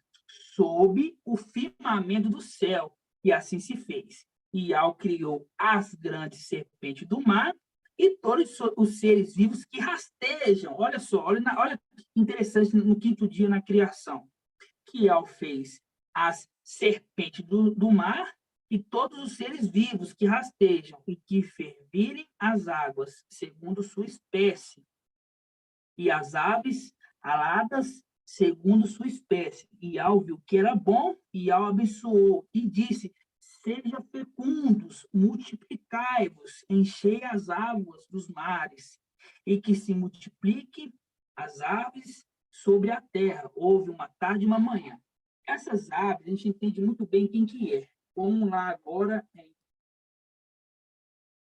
sob o firmamento do céu, e assim se fez. Iau criou as grandes serpentes do mar e todos os seres vivos que rastejam. Olha só, olha que interessante no quinto dia na criação. Que Iau fez as serpentes do mar e todos os seres vivos que rastejam e que fervilhem as águas, segundo sua espécie. E as aves aladas, segundo sua espécie. E Iau viu que era bom, e Iau abençoou e disse, seja fecundos, multiplicai-vos, enchei as águas dos mares, e que se multiplique as aves sobre a terra. Houve uma tarde e uma manhã. Essas aves, a gente entende muito bem quem que é. Vamos lá agora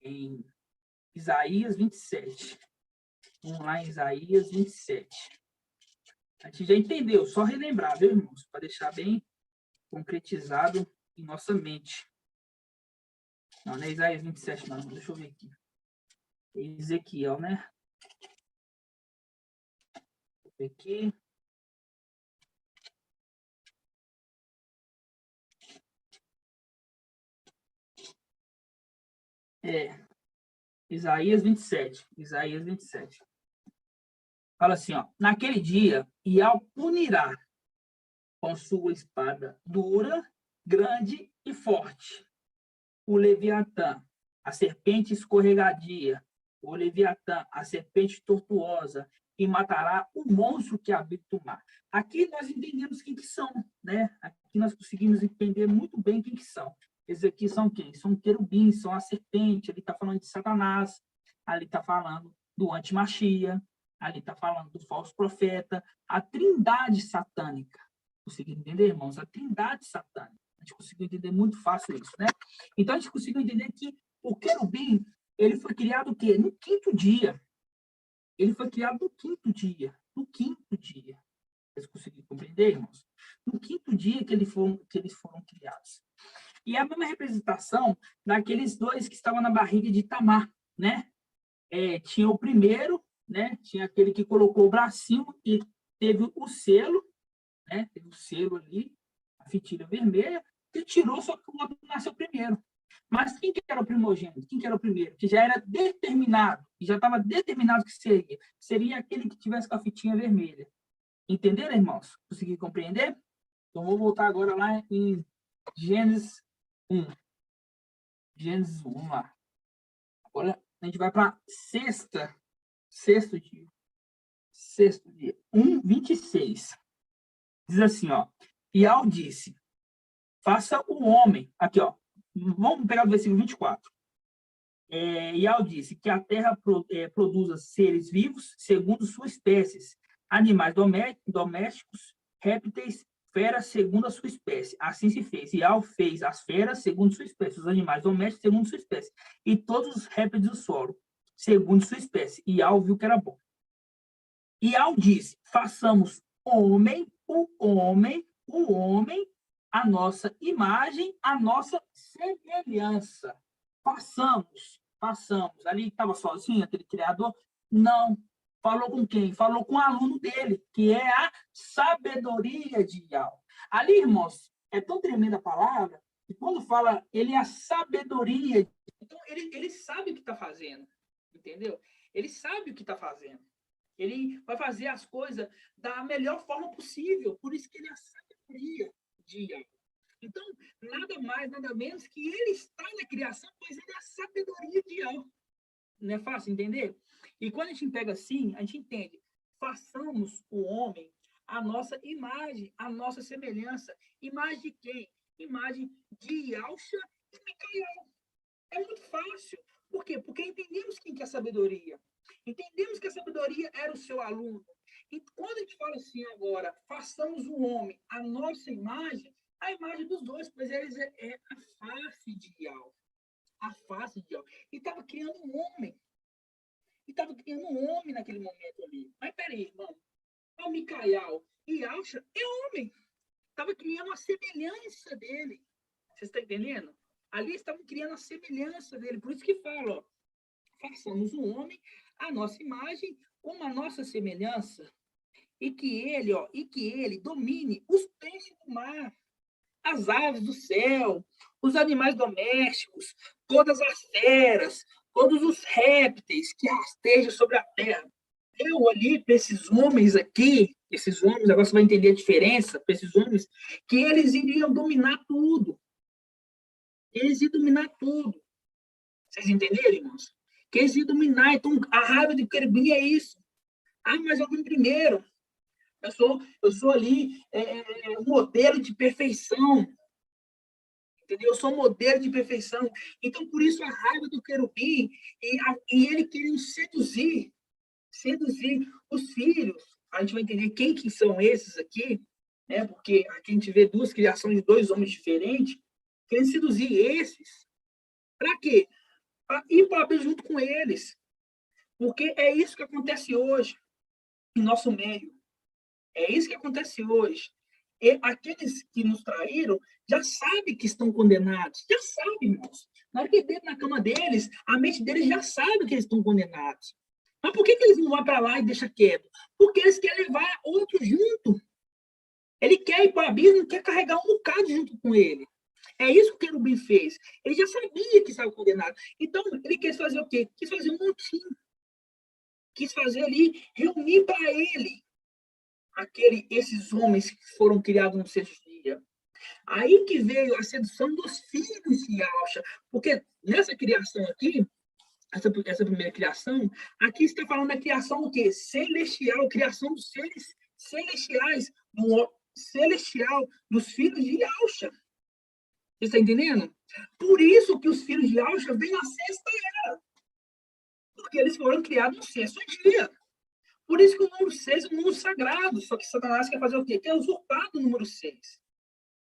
em Isaías 27. Vamos lá em Isaías 27. A gente já entendeu, só relembrar, viu, irmãos? Para deixar bem concretizado em nossa mente. Não, não é Isaías 27, não. Deixa eu ver aqui. É Ezequiel, né? Deixa eu ver aqui. Isaías 27. Isaías 27. Fala assim, ó. Naquele dia, Iau punirá com sua espada dura, grande e forte o Leviatã, a serpente escorregadia, o Leviatã, a serpente tortuosa, e matará o monstro que habita o mar. Aqui nós entendemos quem que são, né? Aqui nós conseguimos entender muito bem quem que são. Esses aqui são quem? São querubins, são a serpente, ali está falando de Satanás, ali está falando do antimachia, ali está falando do falso profeta, a trindade satânica. Conseguiu entender, irmãos? A trindade satânica. A gente conseguiu entender muito fácil isso, né? Então, a gente conseguiu entender que o querubim, ele foi criado o quê? No quinto dia. Ele foi criado no quinto dia. No quinto dia. Vocês conseguiram compreender, irmãos? No quinto dia que eles foram criados. E é a mesma representação daqueles dois que estavam na barriga de Tamar, né? Tinha o primeiro, né? Tinha aquele que colocou o bracinho e teve o selo, né? Teve o selo ali, a fitilha vermelha, e tirou, só que o outro nasceu primeiro. Mas quem que era o primogênito? Quem que era o primeiro? Que já era determinado, que já estava determinado que seria. Seria aquele que tivesse com a fitinha vermelha. Entenderam, irmãos? Conseguiram compreender? Então, vou voltar agora lá em Gênesis 1. Gênesis 1, vamos lá. Agora, a gente vai para sexto dia. 1:26. Diz assim, ó. Iau disse, faça o homem. Aqui, ó. Vamos pegar o versículo 24. Iau disse que a terra produza seres vivos segundo suas espécies, animais domésticos, répteis, feras segundo a sua espécie. Assim se fez. Iau fez as feras segundo sua espécie, os animais domésticos segundo sua espécie, e todos os répteis do solo segundo sua espécie. Iau viu que era bom. Iau disse, façamos o homem, a nossa imagem, a nossa semelhança. Façamos. Ali estava sozinho, aquele criador? Não. Falou com quem? Falou com o aluno dele, que é a sabedoria de Iau. Ali, irmãos, é tão tremenda a palavra, que quando fala, ele é a sabedoria. Então, ele sabe o que está fazendo, entendeu? Ele sabe o que está fazendo. Ele vai fazer as coisas da melhor forma possível. Por isso que ele é a sabedoria de Iau. Então, nada mais, nada menos que ele está na criação, pois ele é a sabedoria de Iau. Não é fácil entender? E quando a gente pega assim, a gente entende. Façamos o homem a nossa imagem, a nossa semelhança. Imagem de quem? Imagem de Yausha e Micael. É muito fácil. Por quê? Porque entendemos quem que é a sabedoria. Entendemos que a sabedoria era o seu aluno. E quando a gente fala assim agora, façamos o homem a nossa imagem, a imagem dos dois, pois eles é a face de Iau. A face de Iau. E estava criando um homem. Naquele momento ali. Mas peraí, irmão. O Micael e Yausha é homem. Estava criando a semelhança dele. Vocês estão entendendo? Ali estavam criando a semelhança dele. Por isso que fala, ó, façamos o homem a nossa imagem, como a nossa semelhança, e que ele domine os peixes do mar, as aves do céu, os animais domésticos, todas as feras, todos os répteis que rastejam sobre a terra. Eu olhei para esses homens aqui, agora você vai entender a diferença, para esses homens, que eles iriam dominar tudo. Eles iam dominar tudo. Vocês entenderam, irmãos? Que eles iam dominar. Então, a raiva de querubim é isso. Mas eu vim primeiro. Eu sou ali um modelo de perfeição. Entendeu? Eu sou um modelo de perfeição. Então, por isso, a raiva do querubim e ele queria seduzir os filhos. A gente vai entender quem que são esses aqui, né? Porque aqui a gente vê duas criações de dois homens diferentes, querendo seduzir esses. Para quê? Para ir para a junto com eles. Porque é isso que acontece hoje em nosso meio. É isso que acontece hoje. E aqueles que nos traíram já sabem que estão condenados. Já sabem, irmãos. Na hora que dentro na cama deles, a mente deles já sabe que eles estão condenados. Mas por que eles não vão para lá e deixam quieto? Porque eles querem levar outro junto. Ele quer ir para o abismo, quer carregar um bocado junto com ele. É isso que o querubim fez. Ele já sabia que estava condenado. Então, ele quis fazer o quê? Quis fazer um montinho. Quis fazer ali, reunir para ele esses homens que foram criados no sexto dia. Aí que veio a sedução dos filhos de Yausha. Porque nessa criação aqui, essa primeira criação, aqui está falando da criação do quê? Celestial, criação dos seres celestiais, celestial, dos filhos de Yausha. Você está entendendo? Por isso que os filhos de Yausha vêm na sexta era. Porque eles foram criados no sexto dia. Por isso que o número 6 é um número sagrado, só que Satanás quer fazer o quê? Quer usurpar do número 6.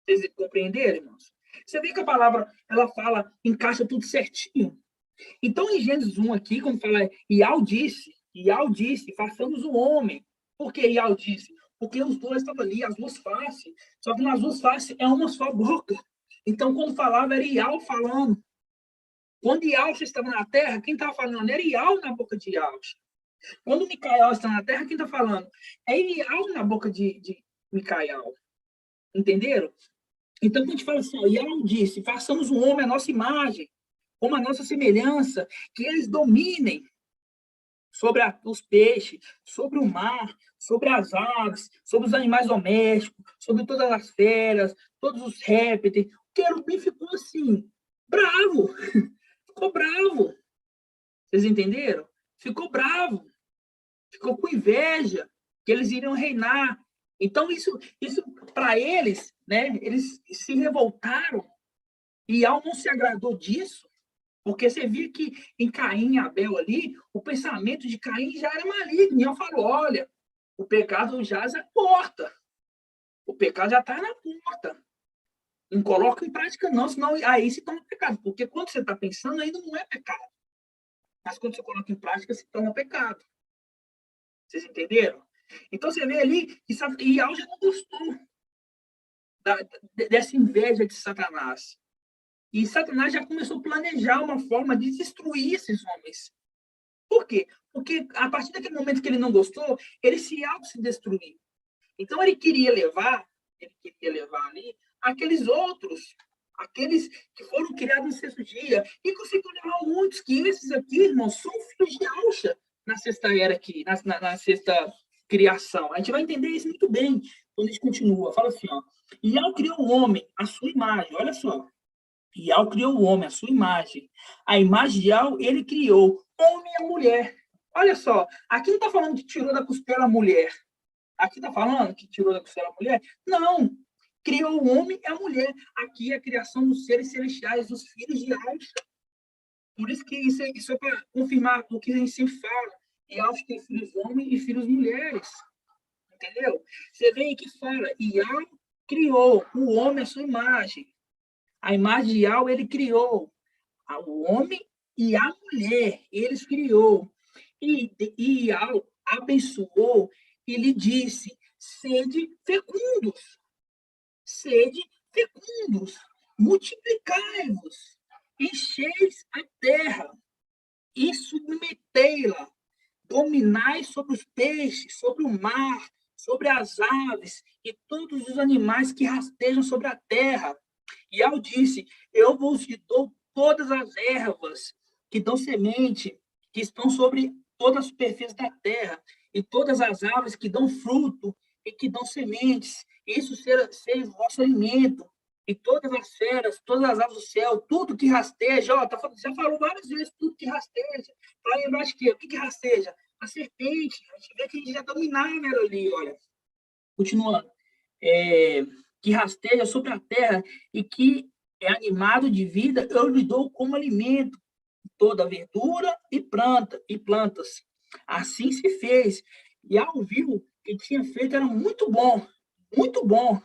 Vocês compreenderam, irmãos? Você vê que a palavra, ela fala, encaixa tudo certinho. Então, em Gênesis 1 aqui, quando fala, Iau disse, façamos o homem. Por que Iau disse? Porque os dois estavam ali, as duas faces. Só que nas duas faces é uma só boca. Então, quando falava, era Iau falando. Quando Iauxa estava na terra, quem estava falando era Iau na boca de Iauxa. Quando Micael está na terra, quem está falando? É Iau na boca de Micael. Entenderam? Então, quando a gente fala assim, Iau disse, façamos um homem à nossa imagem, como a nossa semelhança, que eles dominem sobre os peixes, sobre o mar, sobre as aves, sobre os animais domésticos, sobre todas as feras, todos os répteis. O querubim ficou assim, bravo. Ficou bravo. Vocês entenderam? Ficou bravo. Ficou com inveja que eles iriam reinar. Então, isso para eles, né? Eles se revoltaram. E Iau não se agradou disso, porque você via que em Caim e Abel ali, o pensamento de Caim já era maligno. E Iau falou, olha, o pecado jaz à porta. O pecado já está na porta. Não coloca em prática, não, senão aí se torna pecado. Porque quando você está pensando, ainda não é pecado. Mas quando você coloca em prática, se torna pecado. Vocês entenderam? Então você vê ali que Iau já não gostou dessa inveja de Satanás. E Satanás já começou a planejar uma forma de destruir esses homens. Por quê? Porque a partir daquele momento que ele não gostou, ele se auto-destruiu. Então ele queria levar ali aqueles outros, aqueles que foram criados no sexto dia, e conseguiu levar muitos, que esses aqui, irmãos, são filhos de Auxa na sexta era aqui, na sexta criação. A gente vai entender isso muito bem quando a gente continua. Fala assim, ó. Iau criou o homem, a sua imagem. Olha só. Iau criou o homem, a sua imagem. A imagem de Iau, ele criou homem e a mulher. Olha só. Aqui não está falando que tirou da costela a mulher. Aqui está falando que tirou da costela a mulher? Não. Criou o homem e a mulher. Aqui é a criação dos seres celestiais, dos filhos de Auxa. Por isso que isso é para confirmar o que a gente sempre fala. E Auxa tem filhos homens e filhos mulheres. Entendeu? Você vê aí que fala, Iau criou o homem à sua imagem. A imagem de Iau, ele criou o homem e a mulher. Eles criou. E Iau abençoou e lhe disse, sede fecundos. Sede fecundos, multiplicai-vos, encheis a terra e submetei-la, dominai sobre os peixes, sobre o mar, sobre as aves e todos os animais que rastejam sobre a terra. E Iau disse, eu vos dou todas as ervas que dão semente, que estão sobre toda a superfície da terra, e todas as aves que dão fruto e que dão sementes, isso seja o vosso alimento, e todas as feras, todas as aves do céu, tudo que rasteja, ó, já falou várias vezes, tudo que rasteja, para lembrar de quê? O que rasteja? A serpente, a gente vê que a gente já dominava ali, olha. Continuando. Que rasteja sobre a terra e que é animado de vida, eu lhe dou como alimento toda verdura e plantas. Assim se fez. E ao viu que tinha feito era muito bom, muito bom.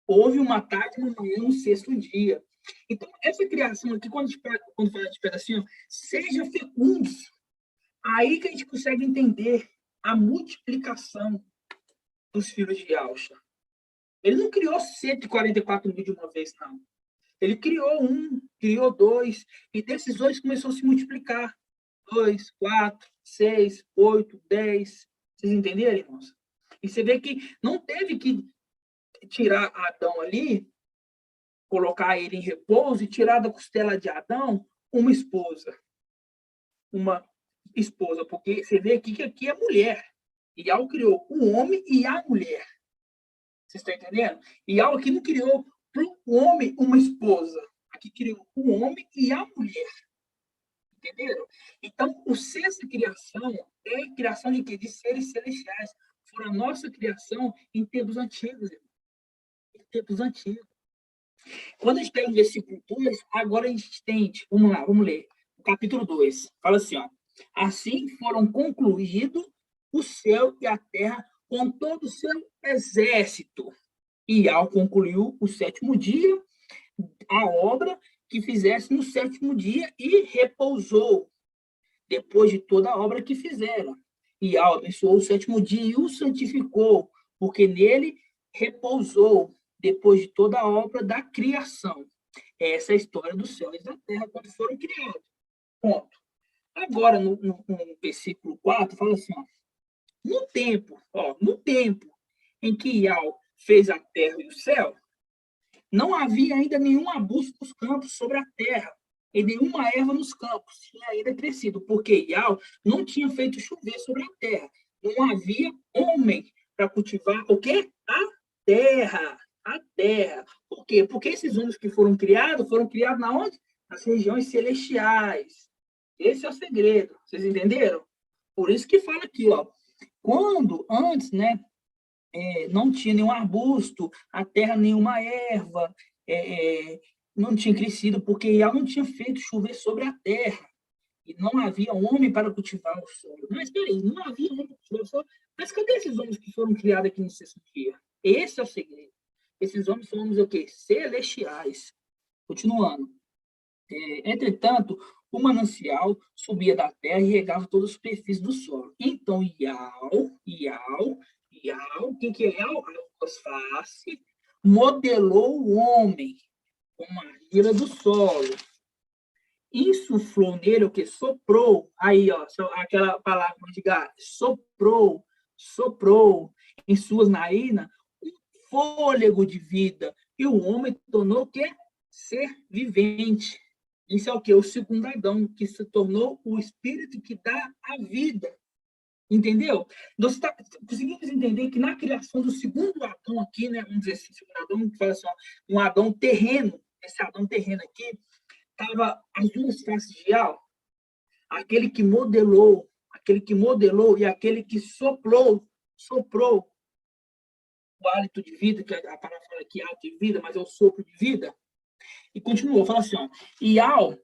Houve uma tarde e uma manhã no sexto dia. Então, essa criação aqui, quando fala de pedacinho, seja fecundos. Aí que a gente consegue entender a multiplicação dos filhos de Auxa. Ele não criou 144 mil de uma vez, não. Ele criou um, criou dois, e desses dois começou a se multiplicar. 2, 4, 6, 8, 10. Vocês entenderam, irmãos? E você vê que não teve que tirar Adão ali, colocar ele em repouso e tirar da costela de Adão uma esposa. Uma esposa, porque você vê aqui que aqui é mulher. Iau criou o homem e a mulher. Vocês estão entendendo? Iau aqui não criou para o homem uma esposa. Aqui criou o homem e a mulher. Entenderam? Então, o sexta criação é a criação de quê? De seres celestiais. Foi a nossa criação em tempos antigos. Em tempos antigos. Quando a gente pega o versículo 2, agora a gente tem, vamos lá, vamos ler. O capítulo 2. Fala assim, ó. Assim foram concluídos o céu e a terra com todo o seu exército. E ao concluiu o sétimo dia, a obra que fizesse no sétimo dia e repousou, depois de toda a obra que fizera. E ao abençoou o sétimo dia e o santificou, porque nele repousou, depois de toda a obra da criação. Essa é a história dos céus e da terra quando foram criados. Ponto. Agora, no versículo 4, fala assim, no tempo em que Iau fez a terra e o céu, não havia ainda nenhum arbusto nos campos sobre a terra, e nenhuma erva nos campos tinha ainda crescido, porque Iau não tinha feito chover sobre a terra. Não havia homem para cultivar o quê? A terra. A terra. Por quê? Porque esses homens que foram criados na onde? Nas regiões celestiais. Esse é o segredo. Vocês entenderam? Por isso que fala aqui, ó. Quando antes, né, não tinha nenhum arbusto, a terra nenhuma erva, não tinha crescido, porque Iau não tinha feito chover sobre a terra. E não havia homem para cultivar o solo. Mas, peraí, não havia homem para cultivar o solo? Mas cadê esses homens que foram criados aqui no sexto dia? Esse é o segredo. Esses homens são homens o quê? Celestiais. Continuando. Entretanto, o manancial subia da terra e regava toda a superfície do solo. Então, Iau, quem que é Iau? As faces, modelou o homem com a argila do solo. Insuflou nele o que? Soprou. Aí, ó, aquela palavra de gato. Soprou em suas narinas um fôlego de vida. E o homem tornou o quê? Ser vivente. Isso é o quê? O segundo Adão, que se tornou o espírito que dá a vida. Entendeu? Nós conseguimos entender que na criação do segundo Adão aqui, né? Vamos dizer assim, segundo Adão, que fala assim, ó, um Adão terreno. Esse Adão terreno aqui, estava as duas faces de Iau, aquele que modelou e aquele que soprou o hálito de vida, que a palavra fala aqui, hálito de vida, mas é o sopro de vida. E continuou, fala assim, ó, Iau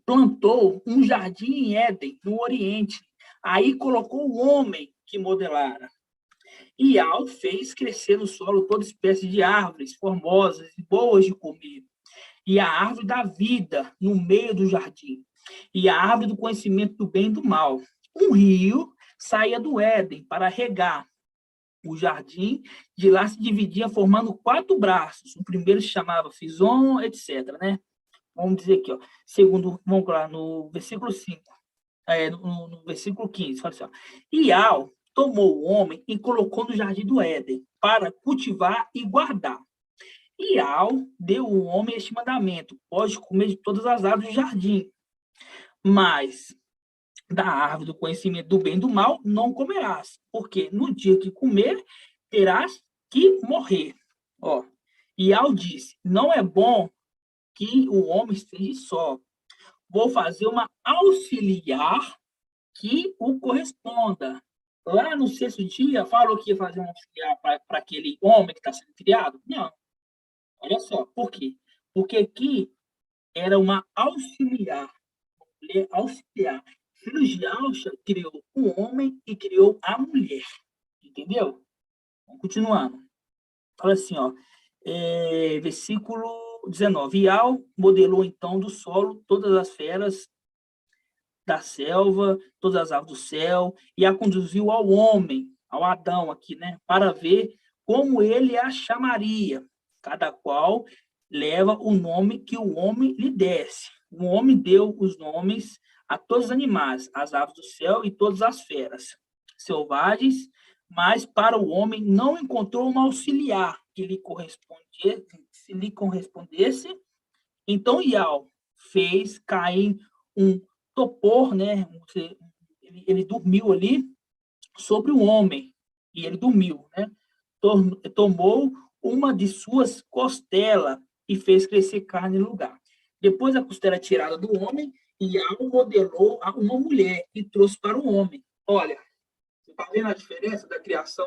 plantou um jardim em Éden, no Oriente. Aí colocou o homem que modelara. Iau fez crescer no solo toda espécie de árvores formosas e boas de comer. E a árvore da vida no meio do jardim. E a árvore do conhecimento do bem e do mal. Um rio saía do Éden para regar o jardim, de lá se dividia formando 4 braços. O primeiro se chamava Fison, etc., né? Vamos dizer aqui, ó, vamos lá, no versículo 5, no versículo 15, fala assim, ó, Iau tomou o homem e colocou no jardim do Éden para cultivar e guardar. Iau deu ao homem este mandamento: pode comer de todas as árvores do jardim, mas da árvore do conhecimento do bem e do mal não comerás, porque no dia que comer, terás que morrer. Ó, Iau disse: não é bom que o homem esteja só. Vou fazer uma auxiliar que o corresponda. Lá no sexto dia, falou que ia fazer um auxiliar para aquele homem que está sendo criado? Não. Olha só, por quê? Porque aqui era uma auxiliar. Auxiliar. Filho de Alxa criou o homem e criou a mulher. Entendeu? Vamos continuando. Fala assim, ó. Versículo 19. Iau modelou, então, do solo todas as feras da selva, todas as aves do céu, e a conduziu ao homem, ao Adão aqui, né? Para ver como ele a chamaria. Cada qual leva o nome que o homem lhe desse. O homem deu os nomes a todos os animais, as aves do céu e todas as feras selvagens, mas para o homem não encontrou um auxiliar que lhe correspondesse. Então Iau fez cair um topor, né? Ele dormiu ali sobre o homem, e ele dormiu, né? Tomou uma de suas costelas e fez crescer carne no lugar. Depois da costela tirada do homem, Iau modelou uma mulher e trouxe para o homem. Olha, você está vendo a diferença da criação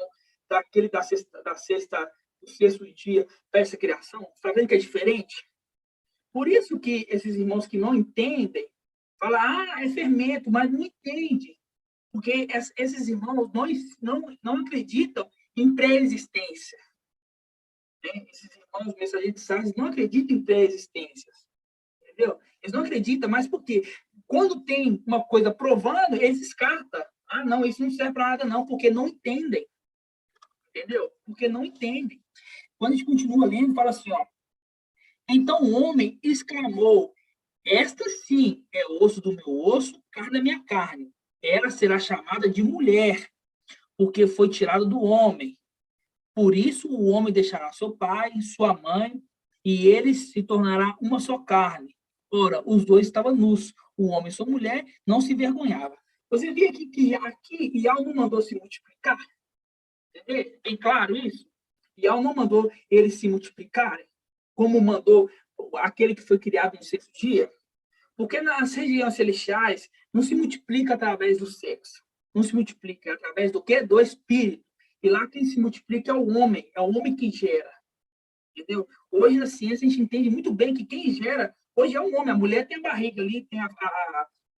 daquele do sexto dia para essa criação? Está vendo que é diferente? Por isso que esses irmãos que não entendem, falam, é fermento, mas não entende. Porque esses irmãos não acreditam em pré-existência. Né? Esses irmãos mensageiros de Sardes não acreditam em pré-existências. Entendeu? Eles não acreditam, mas por quê? Quando tem uma coisa provando, eles descartam. Ah, não, isso não serve para nada, não, porque não entendem. Entendeu? Porque não entendem. Quando a gente continua lendo, fala assim, ó. Então o homem exclamou, esta sim é osso do meu osso, carne da minha carne. Ela será chamada de mulher, porque foi tirada do homem. Por isso o homem deixará seu pai e sua mãe, e eles se tornará uma só carne. Ora, os dois estavam nus. O homem e sua mulher não se envergonhavam. Você vê aqui que Iau não mandou se multiplicar? Entendeu? Bem claro isso? Iau não mandou eles se multiplicarem, como mandou aquele que foi criado no sexto dia. Porque nas regiões celestiais não se multiplica através do sexo. Não se multiplica através do quê? Do espírito. E lá quem se multiplica é o homem que gera. Entendeu? Hoje na ciência a gente entende muito bem que quem gera, hoje é o homem. A mulher tem a barriga ali, tem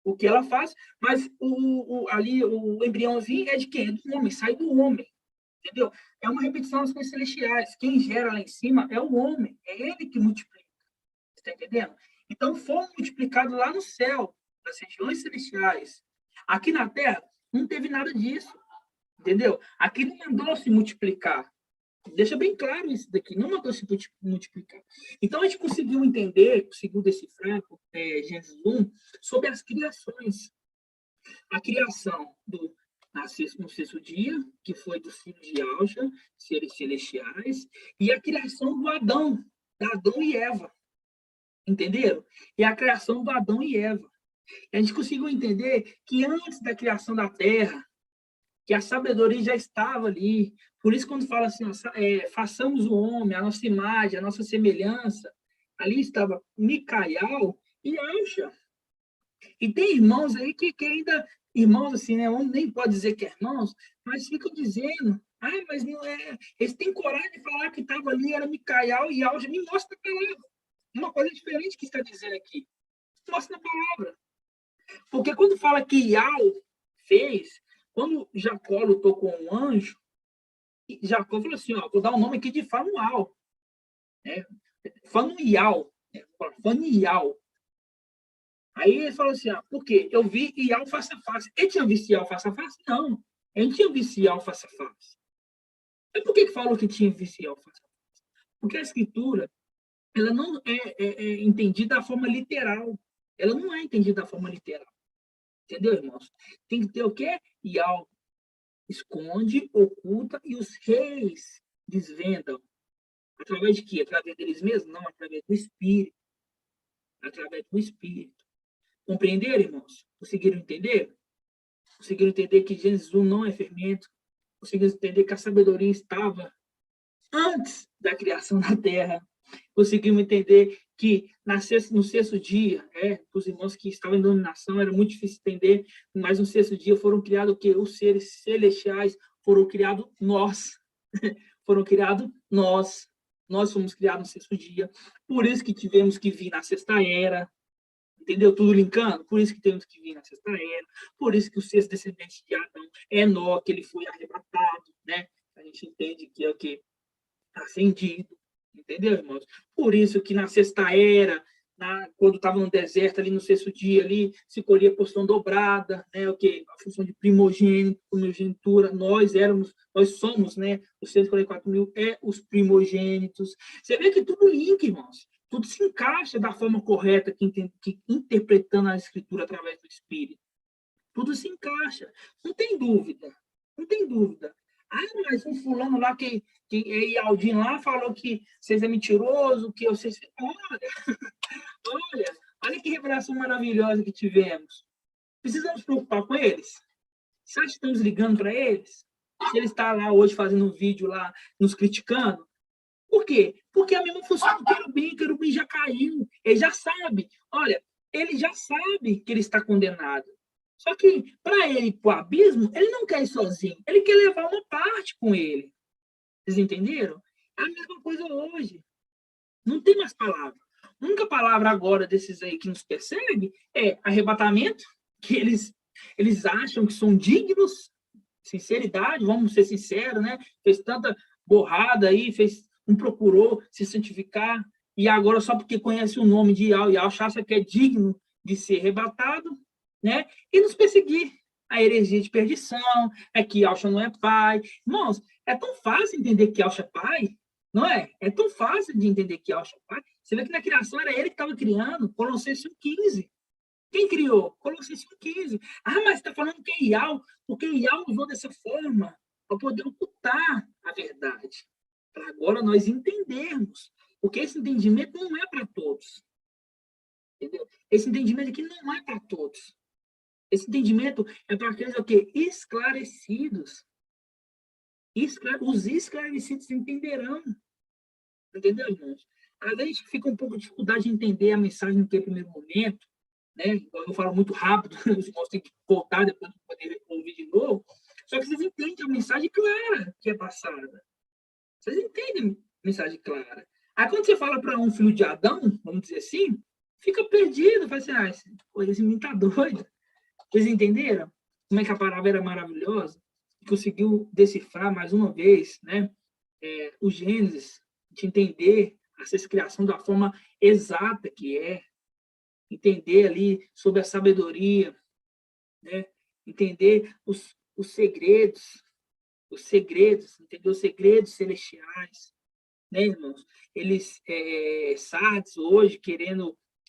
o que ela faz, mas ali o embriãozinho é de quem? É do homem, sai do homem. Entendeu? É uma repetição das coisas celestiais. Quem gera lá em cima é o homem. É ele que multiplica. Está entendendo? Então, foram multiplicados lá no céu, nas regiões celestiais. Aqui na Terra, não teve nada disso. Entendeu? Aqui não mandou se multiplicar. Deixa bem claro isso daqui. Não mandou se multiplicar. Então, a gente conseguiu entender, conseguiu decifrar, Gênesis 1, sobre as criações. A criação no sexto dia, que foi dos filhos de Alja, seres celestiais, e a criação do Adão e Eva. Entenderam? E a criação do Adão e Eva. A gente conseguiu entender que antes da criação da Terra, que a sabedoria já estava ali. Por isso, quando fala assim, façamos o homem, a nossa imagem, a nossa semelhança, ali estava Micael e Alja. E tem irmãos aí que ainda, irmãos assim, né? Um nem pode dizer que é irmãos, mas ficam dizendo, mas não é. Eles têm coragem de falar que estava ali, era Micael e Alja. Me mostra a palavra. Uma coisa diferente que está dizendo aqui. Mostra na palavra. Porque quando fala que Iau fez, quando Jacó lutou com um anjo, Jacó falou assim, ó, vou dar o nome aqui de Fanual. Né? Fanuial. Fanuial. Aí ele falou assim, por quê? Eu vi Iau face a face. Ele tinha visto Iau face a face? Não. Ele não tinha visto Iau face a face. E por que falou que tinha visto Iau face a face? Porque a escritura, ela não é entendida da forma literal. Ela não é entendida da forma literal. Entendeu, irmãos? Tem que ter o quê? Iau esconde, oculta, e os reis desvendam. Através de quê? Através deles mesmos? Não, através do Espírito. Através do Espírito. Compreenderam, irmãos? Conseguiram entender? Conseguiram entender que Gênesis 1 não é fermento? Conseguiram entender que a sabedoria estava antes da criação da terra? Conseguimos entender que no sexto dia, os irmãos que estavam em dominação, era muito difícil entender, mas no sexto dia foram criados o quê? Os seres celestiais, foram criados nós. Foram criados nós. Nós fomos criados no sexto dia. Por isso que tivemos que vir na sexta era. Entendeu? Tudo linkando? Por isso que temos que vir na sexta era. Por isso que o sexto descendente de Adão é Enoque, ele foi arrebatado, né? A gente entende que é o quê? Ascendido. Entendeu, irmãos? Por isso que na sexta era, quando estava no deserto, ali no sexto dia, ali, se colhia porção dobrada, né? O quê? A função de primogenitura, nós somos, né? Os 144 mil os primogênitos. Você vê que tudo link, irmãos. Tudo se encaixa da forma correta, que interpretando a escritura através do Espírito. Tudo se encaixa. Não tem dúvida. Não tem dúvida. Mas um fulano lá que Aldin lá falou que vocês é mentiroso, que vocês... Olha que revelação maravilhosa que tivemos. Precisamos nos preocupar com eles? Você acha que estamos ligando para eles? Se ele está lá hoje fazendo um vídeo lá, nos criticando? Por quê? Porque a mesma função do querubim já caiu. Ele já sabe. Olha, ele já sabe que ele está condenado. Só que, para ele ir para o abismo, ele não quer ir sozinho. Ele quer levar uma parte com ele. Vocês entenderam? É a mesma coisa hoje. Não tem mais palavra. A única palavra agora desses aí que nos persegue é arrebatamento, que eles Eles acham que são dignos, sinceridade, vamos ser sinceros, né? Fez tanta borrada aí, não procurou se santificar, e agora só porque conhece o nome de Yahweh, acha que é digno de ser arrebatado, né? E nos perseguir. A heresia de perdição, é que Yahshua não é pai. Irmãos, é tão fácil entender que Yahshua é pai, não é? É tão fácil de entender que Yahshua é pai. Você vê que na criação era ele que estava criando, Colossenses 1,15. Quem criou? Colossenses 1,15. Ah, mas está falando que é Yahweh, porque Yahweh usou dessa forma para poder ocultar a verdade. Para agora nós entendermos. Porque esse entendimento não é para todos. Entendeu? Esse entendimento aqui não é para todos. Esse entendimento é para aqueles o quê? Esclarecidos. Os esclarecidos entenderão. Entendeu, irmãos? Às vezes a gente fica um pouco de dificuldade de entender a mensagem naquele primeiro momento, né? Eu falo muito rápido, os irmãos têm que voltar depois para poder ouvir de novo. Só que vocês entendem a mensagem clara que é passada. Vocês entendem a mensagem clara. Aí quando você fala para um filho de Adão, vamos dizer assim, fica perdido. Fala assim, esse menino tá doido. Vocês entenderam como é que a palavra era maravilhosa? Conseguiu decifrar mais uma vez, né? O Gênesis, de entender essa criação da forma exata que é, entender ali sobre a sabedoria, né? Entender os segredos, entender os segredos celestiais, né, irmãos? Eles, Sardes hoje,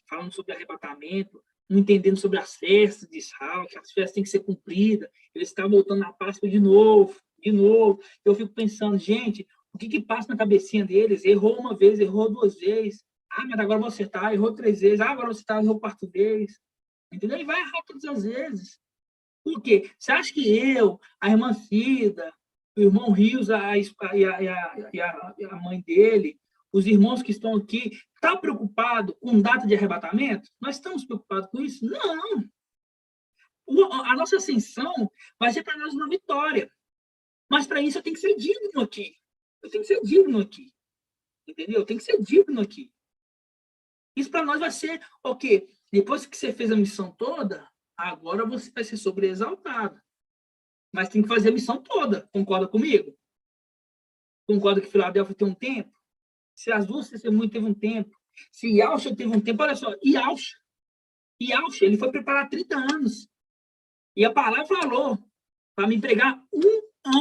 falando sobre arrebatamento, não entendendo sobre as festas de Israel, que as festas têm que ser cumpridas, eles estão voltando na Páscoa de novo. Eu fico pensando, gente, o que passa na cabecinha deles? Errou uma vez, errou duas vezes. Ah, mas agora você está, errou 3 vezes. Ah, agora você está, errou 4 vezes. Entendeu? E vai errar todas as vezes. Por quê? Você acha que eu, a irmã Cida, o irmão Rios e a mãe dele, os irmãos que estão aqui, estão preocupados com data de arrebatamento? Nós estamos preocupados com isso? Não. A nossa ascensão vai ser para nós uma vitória. Mas para isso eu tenho que ser digno aqui. Entendeu? Eu tenho que ser digno aqui. Isso para nós vai ser o quê? Depois que você fez a missão toda, agora você vai ser sobreexaltado. Mas tem que fazer a missão toda. Concorda comigo? Concorda que Filadélfia tem um tempo? Se as duas testemunhas teve um tempo, se Yahshua teve um tempo, olha só, Yahshua, ele foi preparar 30 anos. E a palavra falou para me pregar 1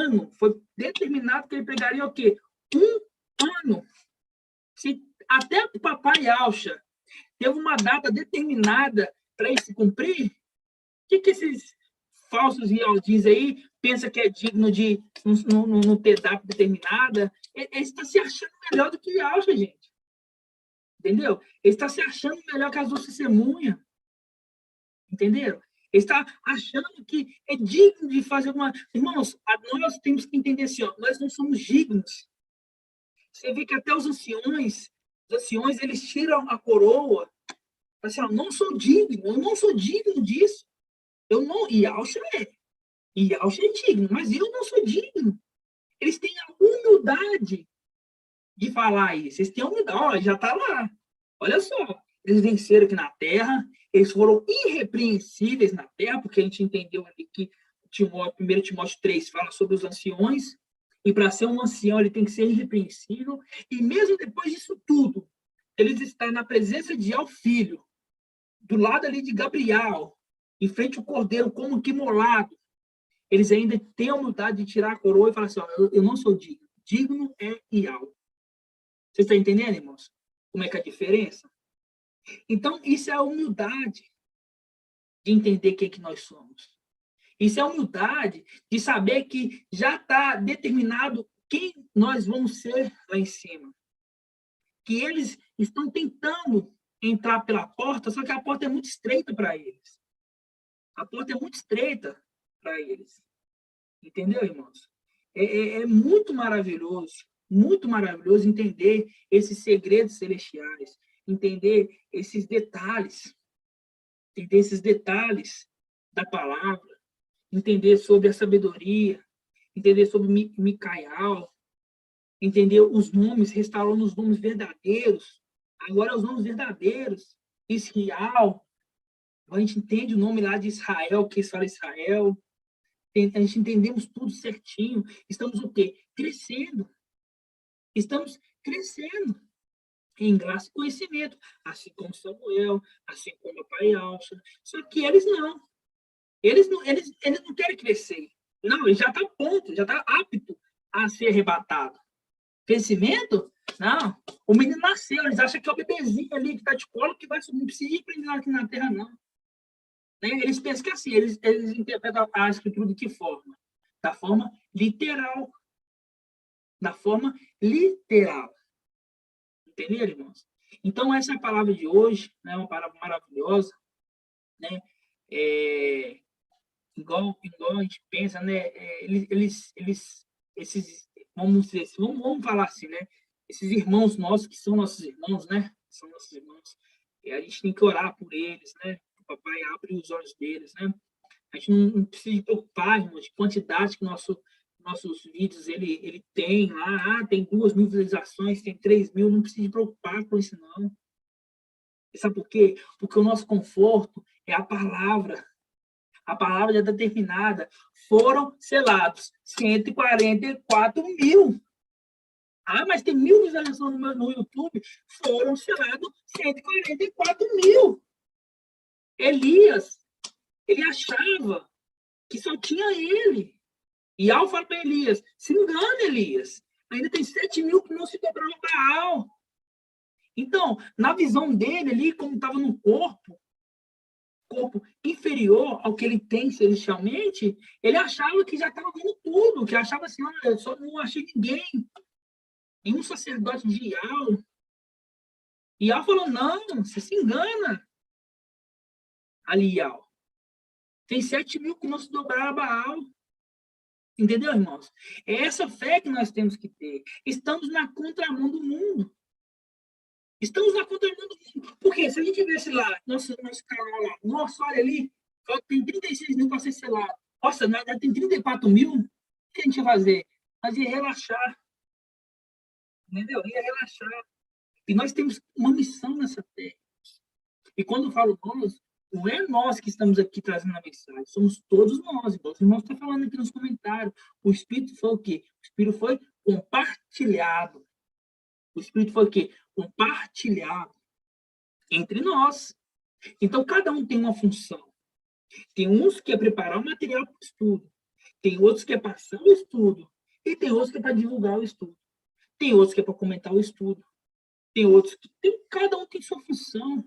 ano. Foi determinado que ele pregaria o quê? 1 ano. Se até o papai Yahshua teve uma data determinada para ele se cumprir, o que esses falsos Yaldins aí pensa que é digno de não ter data determinada? Ele está se achando melhor do que Yahshua, gente. Entendeu? Ele está se achando melhor que as duas testemunhas. Entenderam? Ele está achando que é digno de fazer uma... Irmãos, nós temos que entender assim, ó, nós não somos dignos. Você vê que até os anciões, eles tiram a coroa. Assim, ó, eu não sou digno disso. Eu não... Yahshua é digno, mas eu não sou digno. Eles têm a humildade de falar isso. Eles têm a humildade. Ó, já está lá. Olha só. Eles venceram aqui na Terra. Eles foram irrepreensíveis na Terra, porque a gente entendeu ali que 1 Timóteo 3 fala sobre os anciões. E para ser um ancião, ele tem que ser irrepreensível. E mesmo depois disso tudo, eles estão na presença de El Filho, do lado ali de Gabriel, em frente ao Cordeiro, como que imolado. Eles ainda têm a humildade de tirar a coroa e falar assim, ó, eu não sou digno. Digno é Yahweh. Vocês estão entendendo, irmãos? Como é que é a diferença? Então, isso é a humildade de entender quem que nós somos. Isso é a humildade de saber que já está determinado quem nós vamos ser lá em cima. Que eles estão tentando entrar pela porta, só que a porta é muito estreita para eles. A porta é muito estreita para eles. Entendeu, irmãos? É muito maravilhoso entender esses segredos celestiais, entender esses detalhes da palavra, entender sobre a sabedoria, entender sobre Micael, entender os nomes, restaurando os nomes verdadeiros. Agora, os nomes verdadeiros, Israel, A gente entende o nome lá de Israel, que fala Israel. A gente entendemos tudo certinho. Estamos o quê? Crescendo. Estamos crescendo em graça e conhecimento, assim como Samuel, assim como o pai Alcha. Só que eles não. Eles não querem crescer. Não, ele já está pronto, já está apto a ser arrebatado. Crescimento? Não. O menino nasceu, eles acham que é o bebezinho ali que está de colo que vai subir. Não precisa ir para aqui na terra, não. Eles pensam que assim, eles interpretam a escritura de que forma? Da forma literal. Da forma literal. Entenderam, irmãos? Então, essa é a palavra de hoje, né? Uma palavra maravilhosa, né? Igual a gente pensa, né? Esses, vamos dizer assim, vamos falar assim, né? Esses irmãos nossos, que são nossos irmãos, né? São nossos irmãos. E a gente tem que orar por eles, né? O papai abre os olhos deles, né? A gente não precisa se preocupar, irmãos, de quantidade que nossos vídeos ele tem lá. Tem 2.000 visualizações, tem 3.000, não precisa se preocupar com isso, não. E sabe por quê? Porque o nosso conforto é a palavra. A palavra já é determinada. Foram selados 144.000. Ah, mas tem 1.000 visualizações no YouTube. Foram selados 144.000. Elias, ele achava que só tinha ele. E Al fala para Elias, se engana, Elias. Ainda tem 7.000 que não se dobraram para Baal. Então, na visão dele ali, como estava no corpo inferior ao que ele tem celestialmente, ele achava que já estava vendo tudo, que achava assim, olha, eu só não achei ninguém. Nenhum sacerdote de Ial. E Ial falou, não, você se engana. Ali, Ial. Tem 7.000 que não se dobraram a Baal. Entendeu, irmãos? É essa fé que nós temos que ter. Estamos na contramão do mundo. Estamos na contramão do mundo. Porque se a gente tivesse lá, nosso canal lá, nossa, olha ali, tem 36.000 para ser selado. Nossa, tem 34.000. O que a gente ia fazer? Nós ia relaxar. Entendeu? Ia relaxar. E nós temos uma missão nessa terra. E quando eu falo nós, não é nós que estamos aqui trazendo a mensagem, somos todos nós. Os irmãos estão falando aqui nos comentários. O Espírito foi o quê? O Espírito foi compartilhado. O Espírito foi o quê? Compartilhado entre nós. Então, cada um tem uma função. Tem uns que é preparar o material para o estudo. Tem outros que é passar o estudo. E tem outros que é para divulgar o estudo. Tem outros que é para comentar o estudo. Tem outros que... Cada um tem sua função.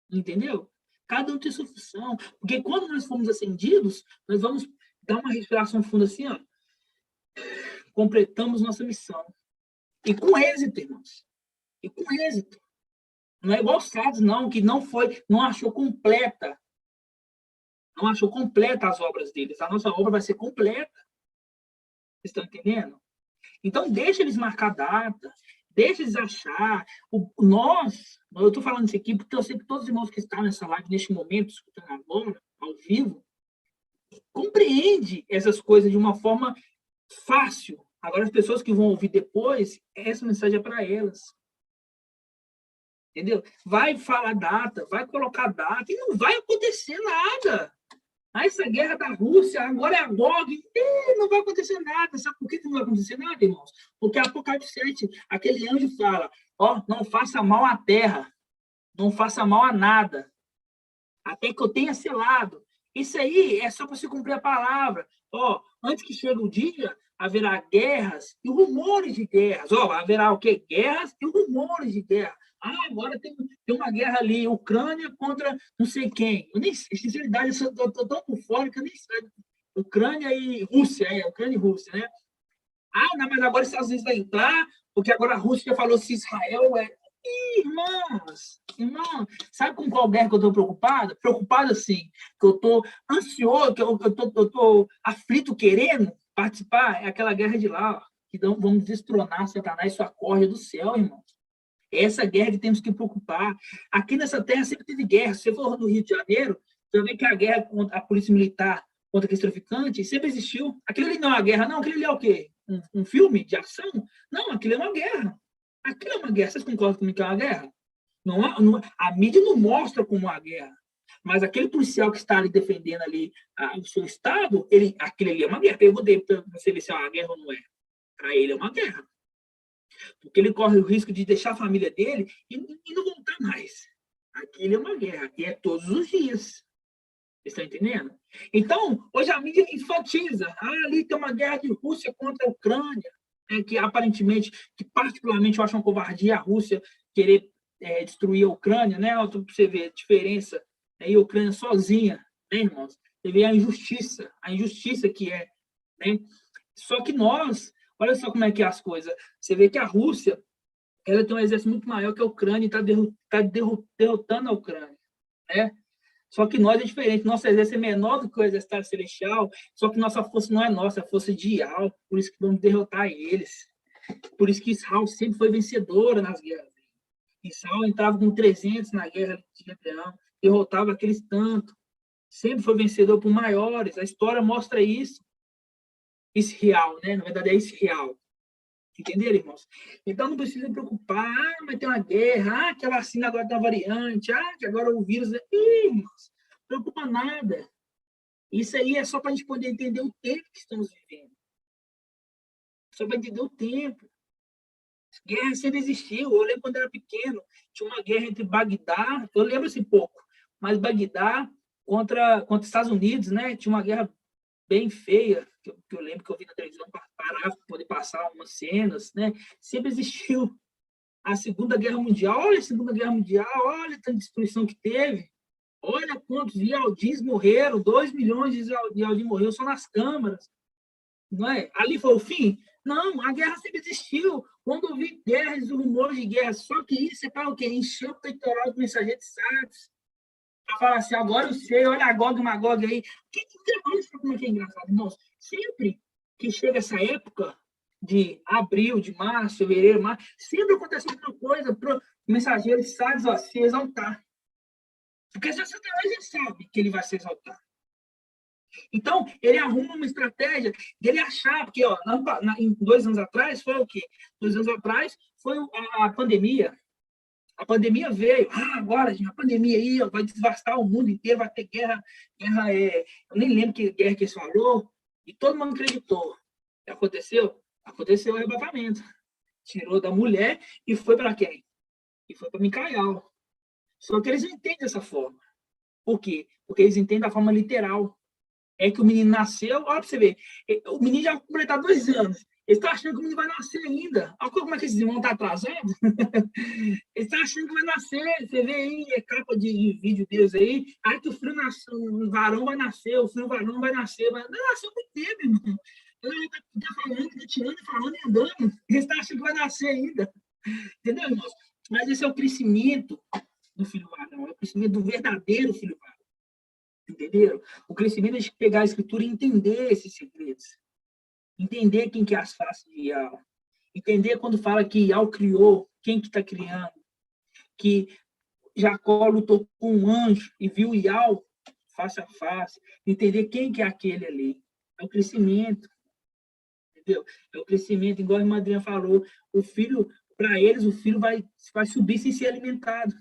Entendeu? Cada um tem sua função. Porque quando nós formos acendidos, nós vamos dar uma respiração funda assim, ó. Completamos nossa missão. E com êxito, irmãos. E com êxito. Não é igual o Sardes, não, que não achou completa. Não achou completa as obras deles. A nossa obra vai ser completa. Vocês estão entendendo? Então, deixa eles marcar data. Deixa eles achar. Eu estou falando isso aqui porque eu sei que todos os irmãos que estão nessa live, neste momento, escutando agora, ao vivo, compreende essas coisas de uma forma fácil. Agora, as pessoas que vão ouvir depois, essa mensagem é para elas. Entendeu? Vai falar data, vai colocar data, e não vai acontecer nada. Essa guerra da Rússia, agora é a GOG, não vai acontecer nada. Sabe por que não vai acontecer nada, irmãos? Porque Apocalipse 7, aquele anjo fala, não faça mal à terra, não faça mal a nada, até que eu tenha selado. Isso aí é só para se cumprir a palavra. Antes que chegue o dia, haverá guerras e rumores de guerras. Haverá o quê? Guerras e rumores de guerra. Agora tem uma guerra ali, Ucrânia contra não sei quem. Eu nem sei, sinceridade, eu estou tão por fora que eu nem sei. Ucrânia e Rússia, Ucrânia e Rússia, né? Não, mas agora os Estados Unidos vai entrar, porque agora a Rússia já falou se Israel é... Irmãos, sabe com qual guerra que eu estou preocupado? Preocupado assim, que eu estou ansioso, que eu estou aflito querendo participar, é aquela guerra de lá, que vamos destronar Satanás e sua corda do céu, irmãos. É essa guerra que temos que preocupar. Aqui nessa terra sempre teve guerra. Se você for no Rio de Janeiro, você vai ver que a guerra contra a polícia militar, contra aqueles traficantes, sempre existiu. Aquilo ali não é uma guerra, não. Aquilo ali é o quê? Um filme de ação? Não, aquilo é uma guerra. Aquilo é uma guerra. Vocês concordam comigo que é uma guerra? A mídia não mostra como uma guerra. Mas aquele policial que está ali defendendo ali o seu estado, aquele ali é uma guerra. Perguntei para você ver se é uma guerra ou não é. Para ele é uma guerra. Porque ele corre o risco de deixar a família dele e não voltar mais. Aquilo é uma guerra, e é todos os dias. Vocês estão entendendo? Então, hoje a mídia enfatiza. Ali tem uma guerra de Rússia contra a Ucrânia, que aparentemente, que particularmente eu acho uma covardia a Rússia querer destruir a Ucrânia, né? Para você ver a diferença. E a Ucrânia sozinha, né, irmãos? Você vê a injustiça que é. Né? Só que nós, olha só como é que é as coisas. Você vê que a Rússia, ela tem um exército muito maior que a Ucrânia e está derrotando a Ucrânia, né? Só que nós é diferente, nosso exército é menor do que o exército celestial, só que nossa força não é nossa, é a força de Ial, por isso que vamos derrotar eles. Por isso que Israel sempre foi vencedora nas guerras. Israel entrava com 300 na guerra de Gibeão, derrotava aqueles tanto, sempre foi vencedor por maiores, a história mostra isso. Israel, né? Na verdade é Israel. Entenderam, irmãos? Então não precisa preocupar, mas tem uma guerra, que a vacina agora está variante, que agora o vírus... irmãos, não preocupa nada. Isso aí é só para a gente poder entender o tempo que estamos vivendo. Só para entender o tempo. Guerra sempre existiu. Eu lembro quando eu era pequeno, tinha uma guerra entre Bagdá, eu lembro assim pouco, mas Bagdá contra os Estados Unidos, né? Tinha uma guerra bem feia, que eu lembro que eu vi na televisão para parar, para poder passar umas cenas, né? Sempre existiu a Segunda Guerra Mundial. Olha a Segunda Guerra Mundial, olha a destruição que teve. Olha quantos Ialdins morreram, 2 milhões de Ialdins morreram só nas câmaras. Não é? Ali foi o fim? Não, a guerra sempre existiu. Quando eu vi guerras, rumores de guerra, só que isso é para o quê? Encher o peitoral do mensageiro de Sardes. Para falar assim, agora eu sei, olha a Gog e Magog aí. Como é que é engraçado, irmãos? Sempre que chega essa época de abril, de março, fevereiro, março, sempre acontece alguma coisa para o mensageiro de Sardes se exaltar. Porque se Satanás já sabe que ele vai se exaltar. Então, ele arruma uma estratégia dele achar, porque em 2 anos atrás foi o quê? 2 anos atrás foi a pandemia. A pandemia veio, agora, gente, a pandemia aí vai devastar o mundo inteiro, vai ter guerra, eu nem lembro que guerra que eles falou, e todo mundo acreditou. E aconteceu? Aconteceu o arrebatamento. Tirou da mulher e foi para quem? E foi para Micael. Só que eles não entendem dessa forma. Por quê? Porque eles entendem da forma literal. É que o menino nasceu, olha para você ver, o menino já vai completar 2 anos. Eles estão achando que o menino vai nascer ainda. Olha como é que esses irmãos estão atrasados. Eles estão achando que vai nascer. Você vê aí, capa de vídeo deles aí. Aí que o filho nasceu, o varão vai nascer, o filho varão vai nascer. Vai nascer muito tempo, irmão. Ele está falando, está tirando, falando e andando. Eles estão achando que vai nascer ainda. Entendeu, irmãos? Mas esse é o crescimento do filho varão. É o crescimento do verdadeiro filho varão. Entenderam? O crescimento é de pegar a escritura e entender esses segredos. Entender quem que é as faces de Ial. Entender quando fala que Ial criou, quem que está criando. Que Jacó lutou com um anjo e viu Ial face a face. Entender quem que é aquele ali. É o crescimento. Entendeu? É o crescimento, igual a irmã Adriana falou. O filho, para eles, o filho vai subir sem ser alimentado.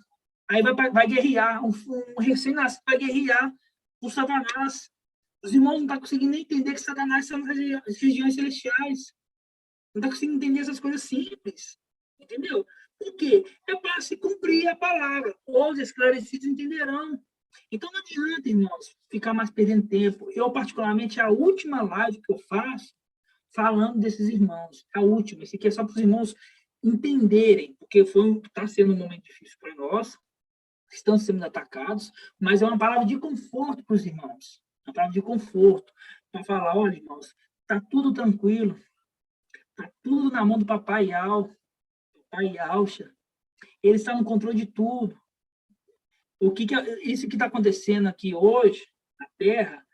Aí vai guerrear. Um recém-nascido vai guerrear por Satanás. Os irmãos não estão conseguindo nem entender que Satanás são as regiões celestiais. Não estão conseguindo entender essas coisas simples. Entendeu? Por quê? É para se cumprir a palavra. Os esclarecidos entenderão. Então não adianta, irmãos, ficar mais perdendo tempo. Eu, particularmente, a última live que eu faço falando desses irmãos. A última. Esse aqui é só para os irmãos entenderem, porque está sendo um momento difícil para nós. Estão sendo atacados, mas é uma palavra de conforto para os irmãos. Uma palavra de conforto. Para falar, olha, irmãos, está tudo tranquilo. Está tudo na mão do papai Ial. Papai Ialcha. Ele está no controle de tudo. Isso que está acontecendo aqui hoje, na Terra,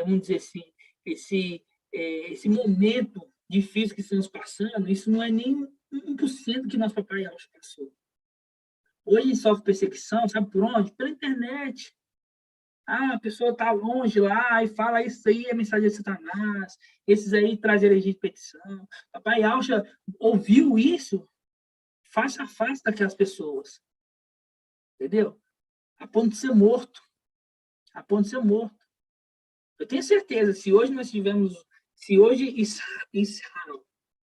vamos dizer assim, esse momento difícil que estamos passando, isso não é nem 1% que nosso papai Ialcha passou. Hoje a gente sofre perseguição, sabe por onde? Pela internet. A pessoa está longe lá e fala isso aí é mensagem de Satanás, esses aí trazem heresia de petição. Papai Alcha ouviu isso face a face daquelas pessoas. entendeu? A ponto de ser morto. A ponto de ser morto. Eu tenho certeza, se hoje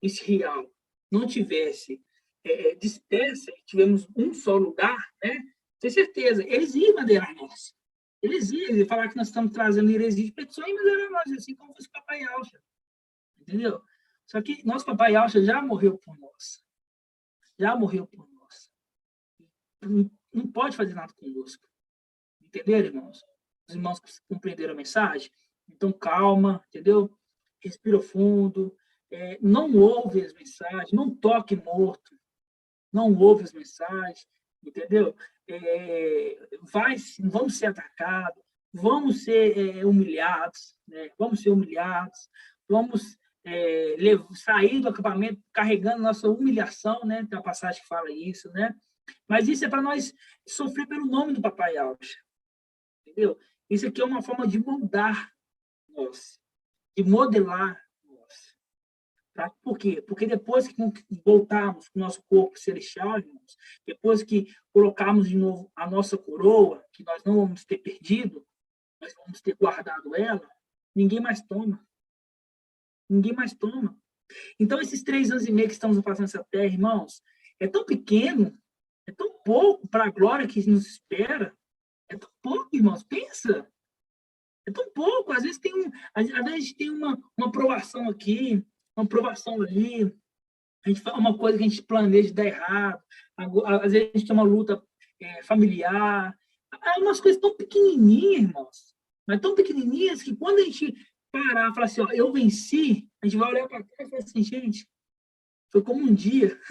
Israel não tivesse dispersa e tivemos um só lugar, né? Tenho certeza, eles iam madeirar nós. Eles iam falar que nós estamos trazendo heresia de petição e madeirar nós, assim como fosse o Papai Alcha. Entendeu? Só que nosso Papai Alcha já morreu por nós. Já morreu por nós. Não pode fazer nada conosco. Entenderam, irmãos? Os irmãos compreenderam a mensagem? Então, calma, entendeu? Respira fundo. Não ouve as mensagens. Não toque morto. Não ouve as mensagens. Entendeu? Vamos ser atacados. Vamos ser humilhados. Né? Vamos ser humilhados. Vamos sair do acampamento carregando nossa humilhação, né? Tem uma passagem que fala isso, né? Mas isso é para nós sofrer pelo nome do Papai Alcha. Entendeu? Isso aqui é uma forma de moldar nós, de modelar nós. Tá? Por quê? Porque depois que voltarmos com o nosso corpo celestial, irmãos, depois que colocarmos de novo a nossa coroa, que nós não vamos ter perdido, nós vamos ter guardado ela, ninguém mais toma. Ninguém mais toma. Então, esses 3 anos e meio que estamos passando nessa terra, irmãos, é tão pequeno, é tão pouco para a glória que nos espera. É tão pouco, irmãos, pensa. É tão pouco. Às vezes a gente tem uma aprovação aqui, uma aprovação ali. A gente faz uma coisa que a gente planeja dar errado. Às vezes a gente tem uma luta familiar. Há umas coisas tão pequenininhas, irmãos. Mas tão pequenininhas que quando a gente parar e falar assim, ó, eu venci, a gente vai olhar para trás e falar assim, gente, foi como um dia.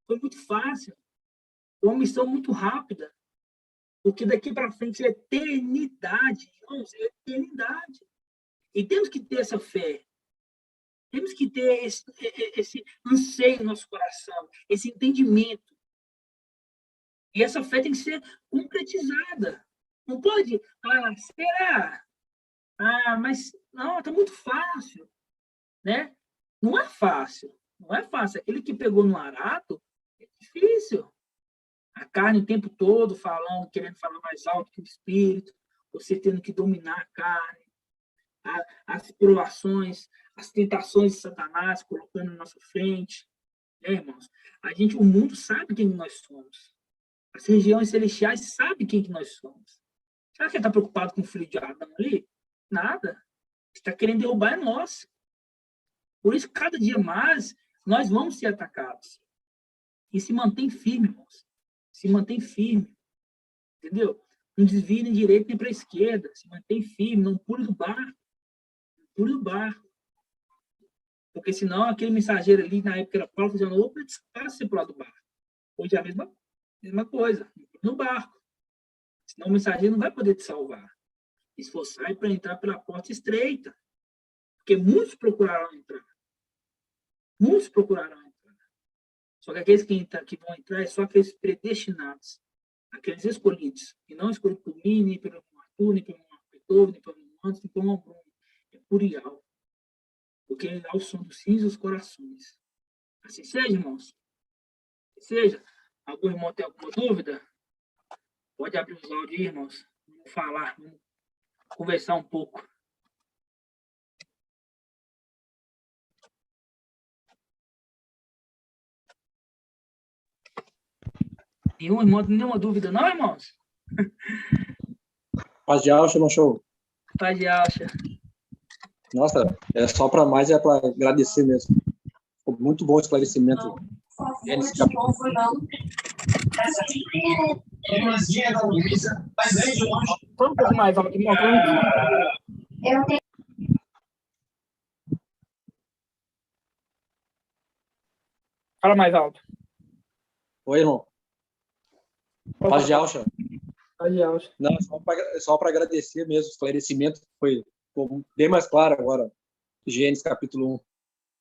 Foi muito fácil. Foi uma missão muito rápida. Porque daqui para frente é eternidade. Irmãos, é eternidade. E temos que ter essa fé. Temos que ter esse anseio no nosso coração, esse entendimento. E essa fé tem que ser concretizada. Não pode, será? Mas não, está muito fácil. Né? Não é fácil. Não é fácil. Aquele que pegou no arado é difícil. A carne o tempo todo falando, querendo falar mais alto que o espírito, você tendo que dominar a carne, as provações, as tentações de Satanás colocando na nossa frente. Irmãos? O mundo sabe quem nós somos. As regiões celestiais sabem quem que nós somos. Será que ele está preocupado com o filho de Adão ali? Nada. Está querendo derrubar nós. Por isso, cada dia mais, nós vamos ser atacados. E se mantém firme, irmãos. Se mantém firme. Entendeu? Não desvie nem direita nem para a esquerda. Se mantém firme, não pule do barco. Não pule do barco. Porque senão aquele mensageiro ali, na época era Paulo, dizendo, opa, despasse para o lado do barco. Hoje é a mesma coisa. No barco. Senão o mensageiro não vai poder te salvar. Esforçar para entrar pela porta estreita. Porque muitos procuraram entrar. Muitos procuraram entrar. Só que aqueles que vão entrar é só aqueles predestinados. Aqueles escolhidos. E não escolhidos por mim, nem pelo Arthur, nem pelo Beethoven, nem pelo Mantos, nem pelo Bruno. É por Ial. Porque é o som dos rins dos corações. Assim seja, irmãos. Assim seja. Algum irmão tem alguma dúvida? Pode abrir os áudios aí, irmãos. Vamos falar, vamos conversar um pouco. Nenhum irmão, nenhuma dúvida, não, irmãos? Paz de Alcha, não show. Paz de Alcha. Nossa, é para agradecer mesmo. Ficou muito bom o esclarecimento. Vamos um pouco mais alto, irmão. Fala mais alto. Oi, irmão. Paz de Alcha. Paz de Alcha. Não, só para agradecer mesmo. O esclarecimento ficou bem mais claro agora. Gênesis capítulo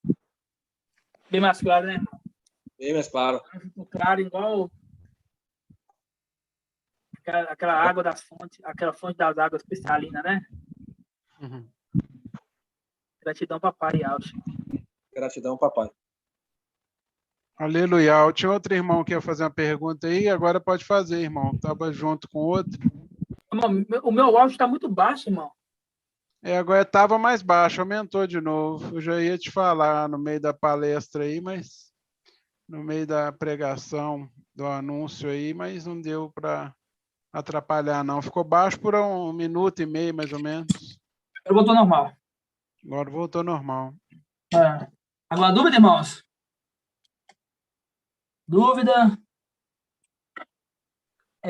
1. Bem mais claro, né? Bem mais claro. Ficou claro, igual aquela água das fontes, aquela fonte das águas cristalinas, né? Uhum. Gratidão, papai, Alcha. Gratidão, papai. Aleluia. Tinha outro irmão que ia fazer uma pergunta aí, agora pode fazer, irmão. Estava junto com outro. Irmão, o meu áudio está muito baixo, irmão. Agora estava mais baixo, aumentou de novo. Eu já ia te falar no meio da palestra aí, mas no meio da pregação, do anúncio aí, mas não deu para atrapalhar, não. Ficou baixo por 1 minuto e meio, mais ou menos. Eu voltou normal. Agora voltou normal. Alguma dúvida, irmãos? Dúvida?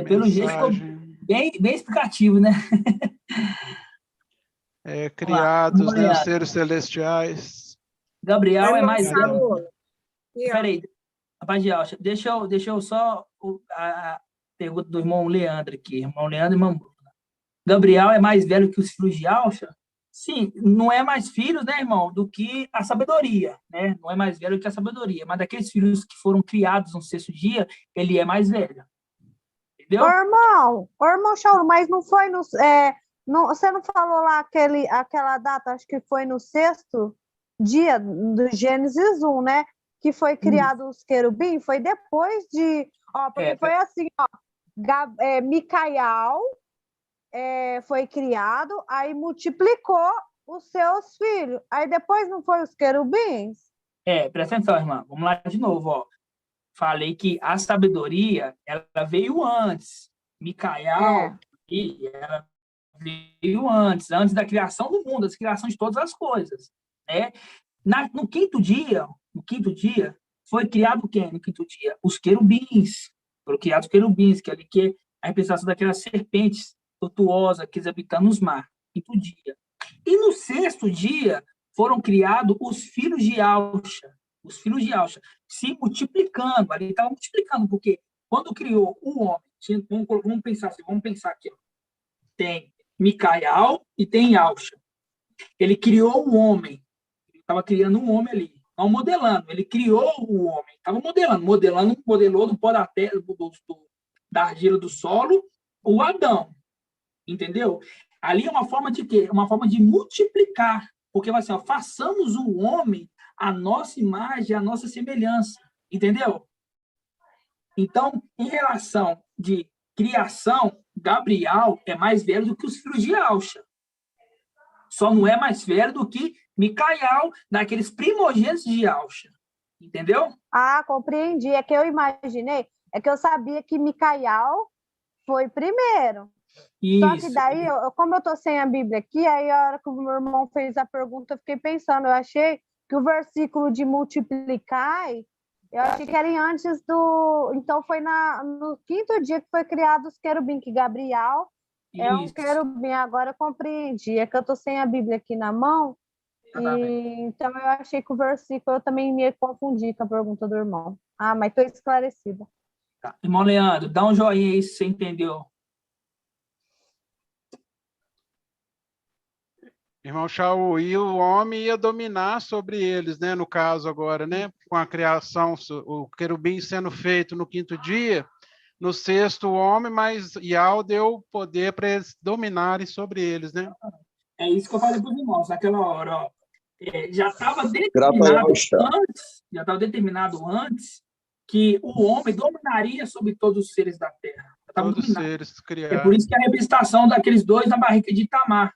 Pelo jeito ficou bem explicativo, né? Criados, né, os seres celestiais. Gabriel é mais velho. Peraí, rapaz de Alcha, deixa eu só a pergunta do irmão Leandro aqui. Irmão Leandro e irmão Bruna. Gabriel é mais velho que os filhos de Alcha? Sim, não é mais filho, né, irmão, do que a sabedoria, né? Não é mais velho que a sabedoria, mas daqueles filhos que foram criados no 6º dia, ele é mais velho. Entendeu? Ô, irmão Shaul, mas não foi você não falou lá aquela data, acho que foi no 6º dia do Gênesis 1, né? Que foi criado os querubins, foi depois de... porque foi assim, Micael foi criado, aí multiplicou os seus filhos. Aí depois não foi os querubins? Presta atenção, irmã. Vamos lá de novo, ó. Falei que a sabedoria, ela veio antes. Micael, ela veio antes da criação do mundo, da criação de todas as coisas. Né? No quinto dia, foi criado quem? No quinto dia? Os querubins. Foram criados os querubins, que ali que é a representação daquelas serpentes tortuosas que habitam nos mares. Quinto dia. E no 6º dia, foram criados os filhos de Alcha. Os filhos de Alcha se multiplicando. Ali estava multiplicando, porque quando criou o homem, vamos pensar aqui, ó. Tem Micael e tem Alcha. Ele criou o homem. Ele estava criando um homem ali. Não modelando. Ele criou o homem. Estava modelou do pó da terra, da argila do solo, o Adão. Entendeu? Ali é uma forma de quê? Uma forma de multiplicar. Porque vai assim, ó, façamos o homem a nossa imagem, a nossa semelhança. Entendeu? Então, em relação de criação, Gabriel é mais velho do que os filhos de Alcha. Só não é mais velho do que Micael, daqueles primogênitos de Alcha. Entendeu? Compreendi. É que eu imaginei, é que eu sabia que Micael foi primeiro. Isso. Só que daí, como eu estou sem a Bíblia aqui, aí a hora que o meu irmão fez a pergunta, eu fiquei pensando, eu achei que o versículo de multiplicar, eu achei que era antes do... Então, foi no 5º dia que foi criado os querubins, que Gabriel é um querubim. Agora eu compreendi. É que eu estou sem a Bíblia aqui na mão, então eu achei que o versículo, eu também me confundi com a pergunta do irmão. Mas estou esclarecida. Tá. Irmão Leandro, dá um joinha aí se você entendeu. Irmão Shaul, e o homem ia dominar sobre eles, né? No caso agora, né? Com a criação, o querubim sendo feito no 5º dia, no 6º o homem, mas Ial deu poder para eles dominarem sobre eles, né? É isso que eu falei para os irmãos naquela hora, ó. Já estava determinado antes que o homem dominaria sobre todos os seres da terra. Todos os seres criados. É por isso que a representação daqueles dois na barriga de Tamar.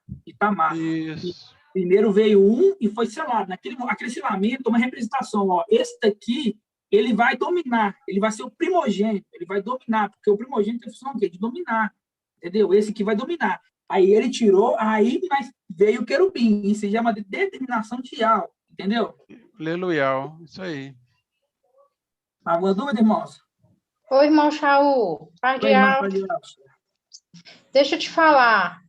Isso. Primeiro veio um e foi selado. Aquele selamento, uma representação. Ó, esse daqui, ele vai dominar. Ele vai ser o primogênito. Ele vai dominar. Porque o primogênito tem a função de dominar. Entendeu? Esse aqui vai dominar. Aí ele tirou, mas veio o querubim. Isso se chama de determinação de Ial. Entendeu? Aleluia. Isso aí. Alguma dúvida, irmãos? Oi, irmão Shaul. Deixa eu te falar.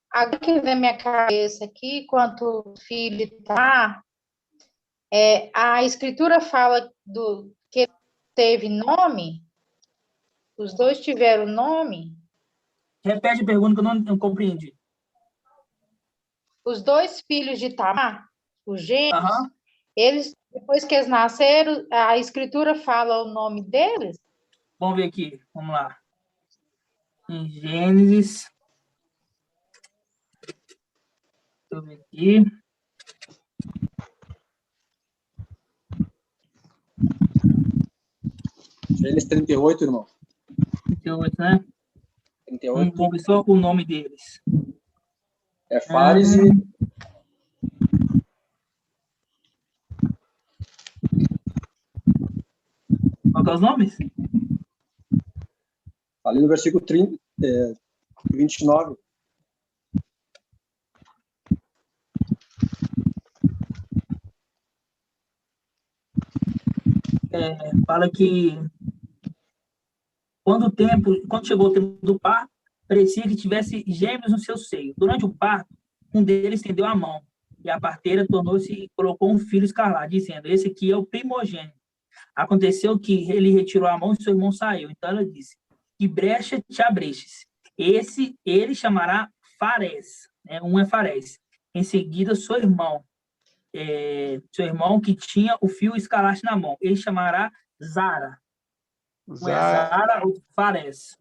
Agora que vem minha cabeça aqui, quanto filho tá, a escritura fala que teve nome? Os dois tiveram nome? Repete a pergunta que eu não compreendi. Os dois filhos de Tamar, os gêmeos, eles, depois que eles nasceram, a escritura fala o nome deles? Vamos ver aqui, vamos lá. Em Gênesis. Deixa eu ver aqui. Gênesis 38, irmão. 38, né? 38. Vamos ver só o nome deles. É Fares e... Qual que é os nomes? Ali no versículo 29. Fala que quando chegou o tempo do parto, parecia que tivesse gêmeos no seu seio. Durante o parto, um deles estendeu a mão, e a parteira tornou-se e colocou um filho escarlate, dizendo: esse aqui é o primogênito. Aconteceu que ele retirou a mão e seu irmão saiu. Então ela disse: que brecha te abrestes. Ele chamará Fares, né? Um é Fares. Em seguida, seu irmão que tinha o fio escarlate na mão, ele chamará Zara. Um é Zara, outro Fares.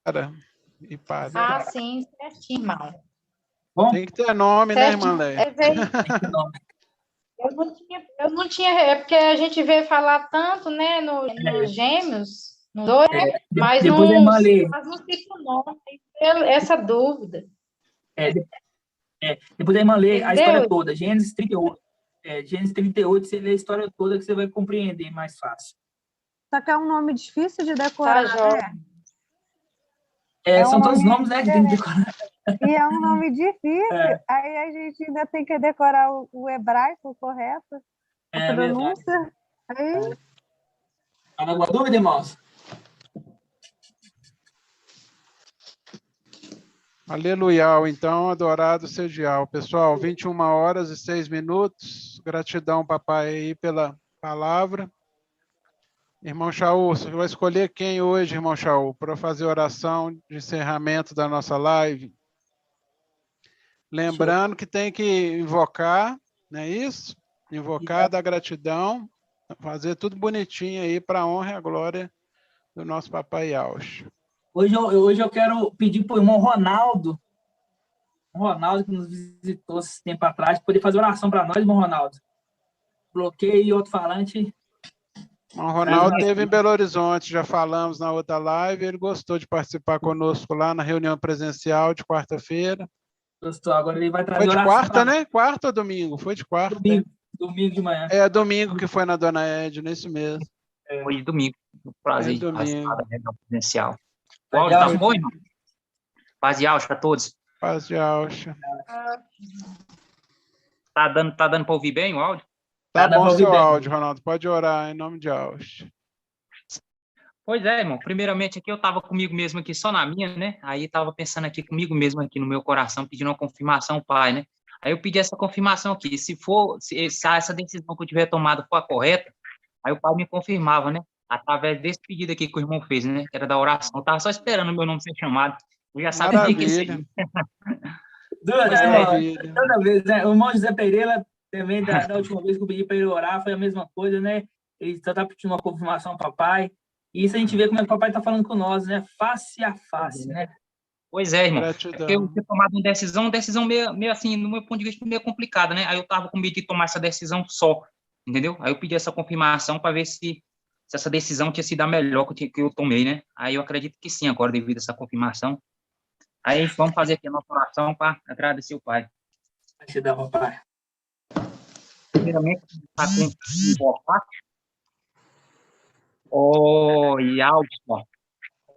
Zara e para. Ah, sim, certinho, irmão. Bom, Tem que ter nome, né, irmã Leia? Eu não tinha, é porque a gente vê falar tanto, né, nos gêmeos, nos dois, mas depois não, a irmã lê. mas não fica o nome, essa dúvida. Depois a irmã lê a história Entendeu? toda, Gênesis 38. Gênesis 38, você lê a história toda que você vai compreender mais fácil. Só que é um nome difícil de decorar, Tá, Jó. né? São um todos nome nomes, né, que tem que decorar. E é um nome difícil, aí a gente ainda tem que decorar o hebraico correto, a pronúncia. Aí... Alguma dúvida, irmãos? Aleluia, então, adorado seja o pessoal, 21h06. Gratidão, papai, aí pela palavra. Irmão Shaul, você vai escolher quem hoje, irmão Shaul, para fazer oração de encerramento da nossa live? Lembrando que tem que invocar, não é isso? Invocar da gratidão, fazer tudo bonitinho aí para a honra e a glória do nosso papai Yauch. Hoje eu quero pedir para o irmão Ronaldo, que nos visitou esse tempo atrás, poder fazer oração para nós, irmão Ronaldo. Bloqueio e outro falante. O Ronaldo esteve em Belo Horizonte, já falamos na outra live, ele gostou de participar conosco lá na reunião presencial de quarta-feira. Gostou, agora ele vai trazer Foi de oração. quarta, né? Quarta ou domingo? Foi de quarta. Domingo de manhã. É, domingo que foi na Dona Edna, isso mesmo. Foi de domingo. Prazer de domingo. participar da reunião presencial. O áudio tá bom, irmão? Paz e Yauch para todos. Paz de Yauch. Tá dando para ouvir bem o áudio? Tá bom o seu áudio, Ronaldo. Pode orar em nome de Yauch. Pois é, irmão. Primeiramente aqui eu estava comigo mesmo aqui, só na minha, né? Aí estava pensando aqui comigo mesmo aqui no meu coração, pedindo uma confirmação, pai, né? Aí eu pedi essa confirmação aqui. Se essa decisão que eu tiver tomado for a correta, aí o pai me confirmava, né? Através desse pedido aqui que o irmão fez, né? Que era da oração. Eu estava só esperando o meu nome ser chamado. Eu já sabia que isso aí. Toda vez, né? O irmão José Pereira, também, da última vez que eu pedi para ele orar, foi a mesma coisa, né? Ele só está pedindo uma confirmação ao papai. E isso a gente vê como é que o papai está falando com nós, né? Face a face, né? Pois é, irmão. Porque eu tinha tomado uma decisão meio assim, no meu ponto de vista, meio complicada, né? Aí eu estava com medo de tomar essa decisão só, entendeu? Aí eu pedi essa confirmação para ver se essa decisão tinha sido a melhor que eu tomei, né? Aí eu acredito que sim, agora, devido a essa confirmação. Aí vamos fazer aqui a nossa oração para agradecer o Pai. Te dá, papai. Primeiramente, está com invocar. Oh, Yauch.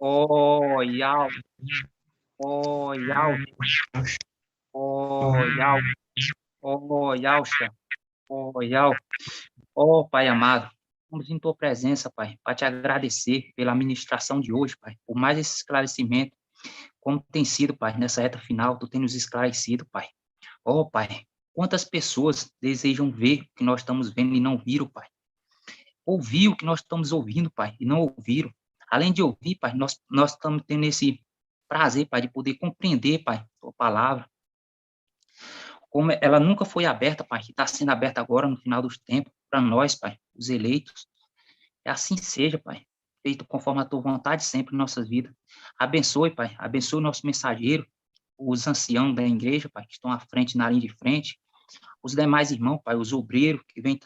Oh, Yauch. Oh, Yauch. Oh, Yauch. Oh, Yauch. Oh, Yauch. Oh, Pai amado. Estamos em tua presença, Pai, para te agradecer pela ministração de hoje, Pai, por mais esse esclarecimento, como tem sido, Pai, nessa reta final, tu tem nos esclarecido, Pai. Oh, Pai, quantas pessoas desejam ver o que nós estamos vendo e não viram, Pai? Ouvir o que nós estamos ouvindo, Pai, e não ouviram. Além de ouvir, Pai, nós estamos tendo esse prazer, Pai, de poder compreender, Pai, tua palavra. Como ela nunca foi aberta, Pai, que está sendo aberta agora no final dos tempos, para nós, Pai, os eleitos. E assim seja, Pai, feito conforme a tua vontade sempre em nossas vidas. Abençoe, Pai, abençoe o nosso mensageiro, os anciãos da igreja, Pai, que estão à frente, na linha de frente, os demais irmãos, Pai, os obreiros que vêm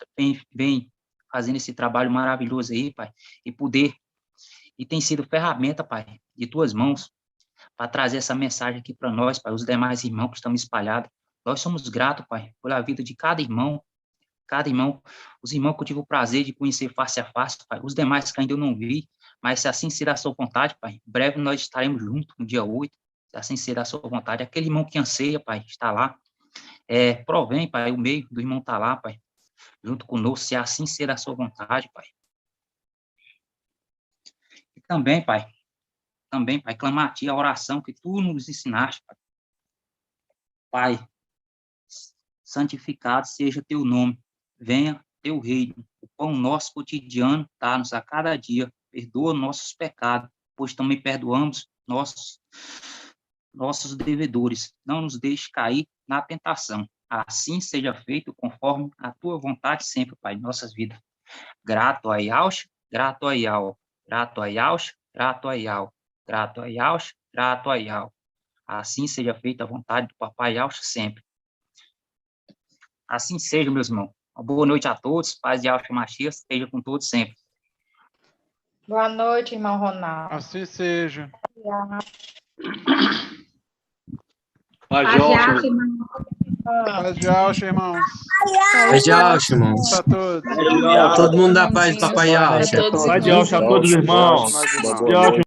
fazendo esse trabalho maravilhoso aí, Pai, e tem sido ferramenta, Pai, de tuas mãos, para trazer essa mensagem aqui para nós, Pai, os demais irmãos que estão espalhados. Nós somos gratos, Pai, pela vida de cada irmão, os irmãos que eu tive o prazer de conhecer face a face, Pai, os demais que ainda eu não vi, mas se assim será a sua vontade, Pai, em breve nós estaremos juntos no dia 8, se assim será a sua vontade. Aquele irmão que anseia, Pai, está lá, provém, Pai, o meio do irmão está lá, Pai, junto conosco, se assim será a sua vontade, Pai. E também, Pai, clamar a Ti a oração que Tu nos ensinaste, Pai. Pai, santificado seja Teu nome, venha Teu reino, o pão nosso cotidiano dá-nos a cada dia, perdoa nossos pecados, pois também perdoamos nossos devedores, não nos deixe cair na tentação, assim seja feito conforme a Tua vontade sempre, Pai, em nossas vidas. Grato a Yaush, grato a Yau, grato a Yaush, grato a Yau, grato a Yaush, grato a Yau. Assim seja feita a vontade do Papai Yaush sempre. Assim seja, meus irmãos. Uma boa noite a todos, paz de Yaush Mashiach esteja com todos sempre. Boa noite, irmão Ronaldo. Assim seja. Paz de Yaush, Paz de Yaush, irmãos. Paz de Yaush, irmãos. Para todos. Todo mundo da paz do Papai Yaush. Paz de Yaush a todos, irmãos. Irmãos. Yaush,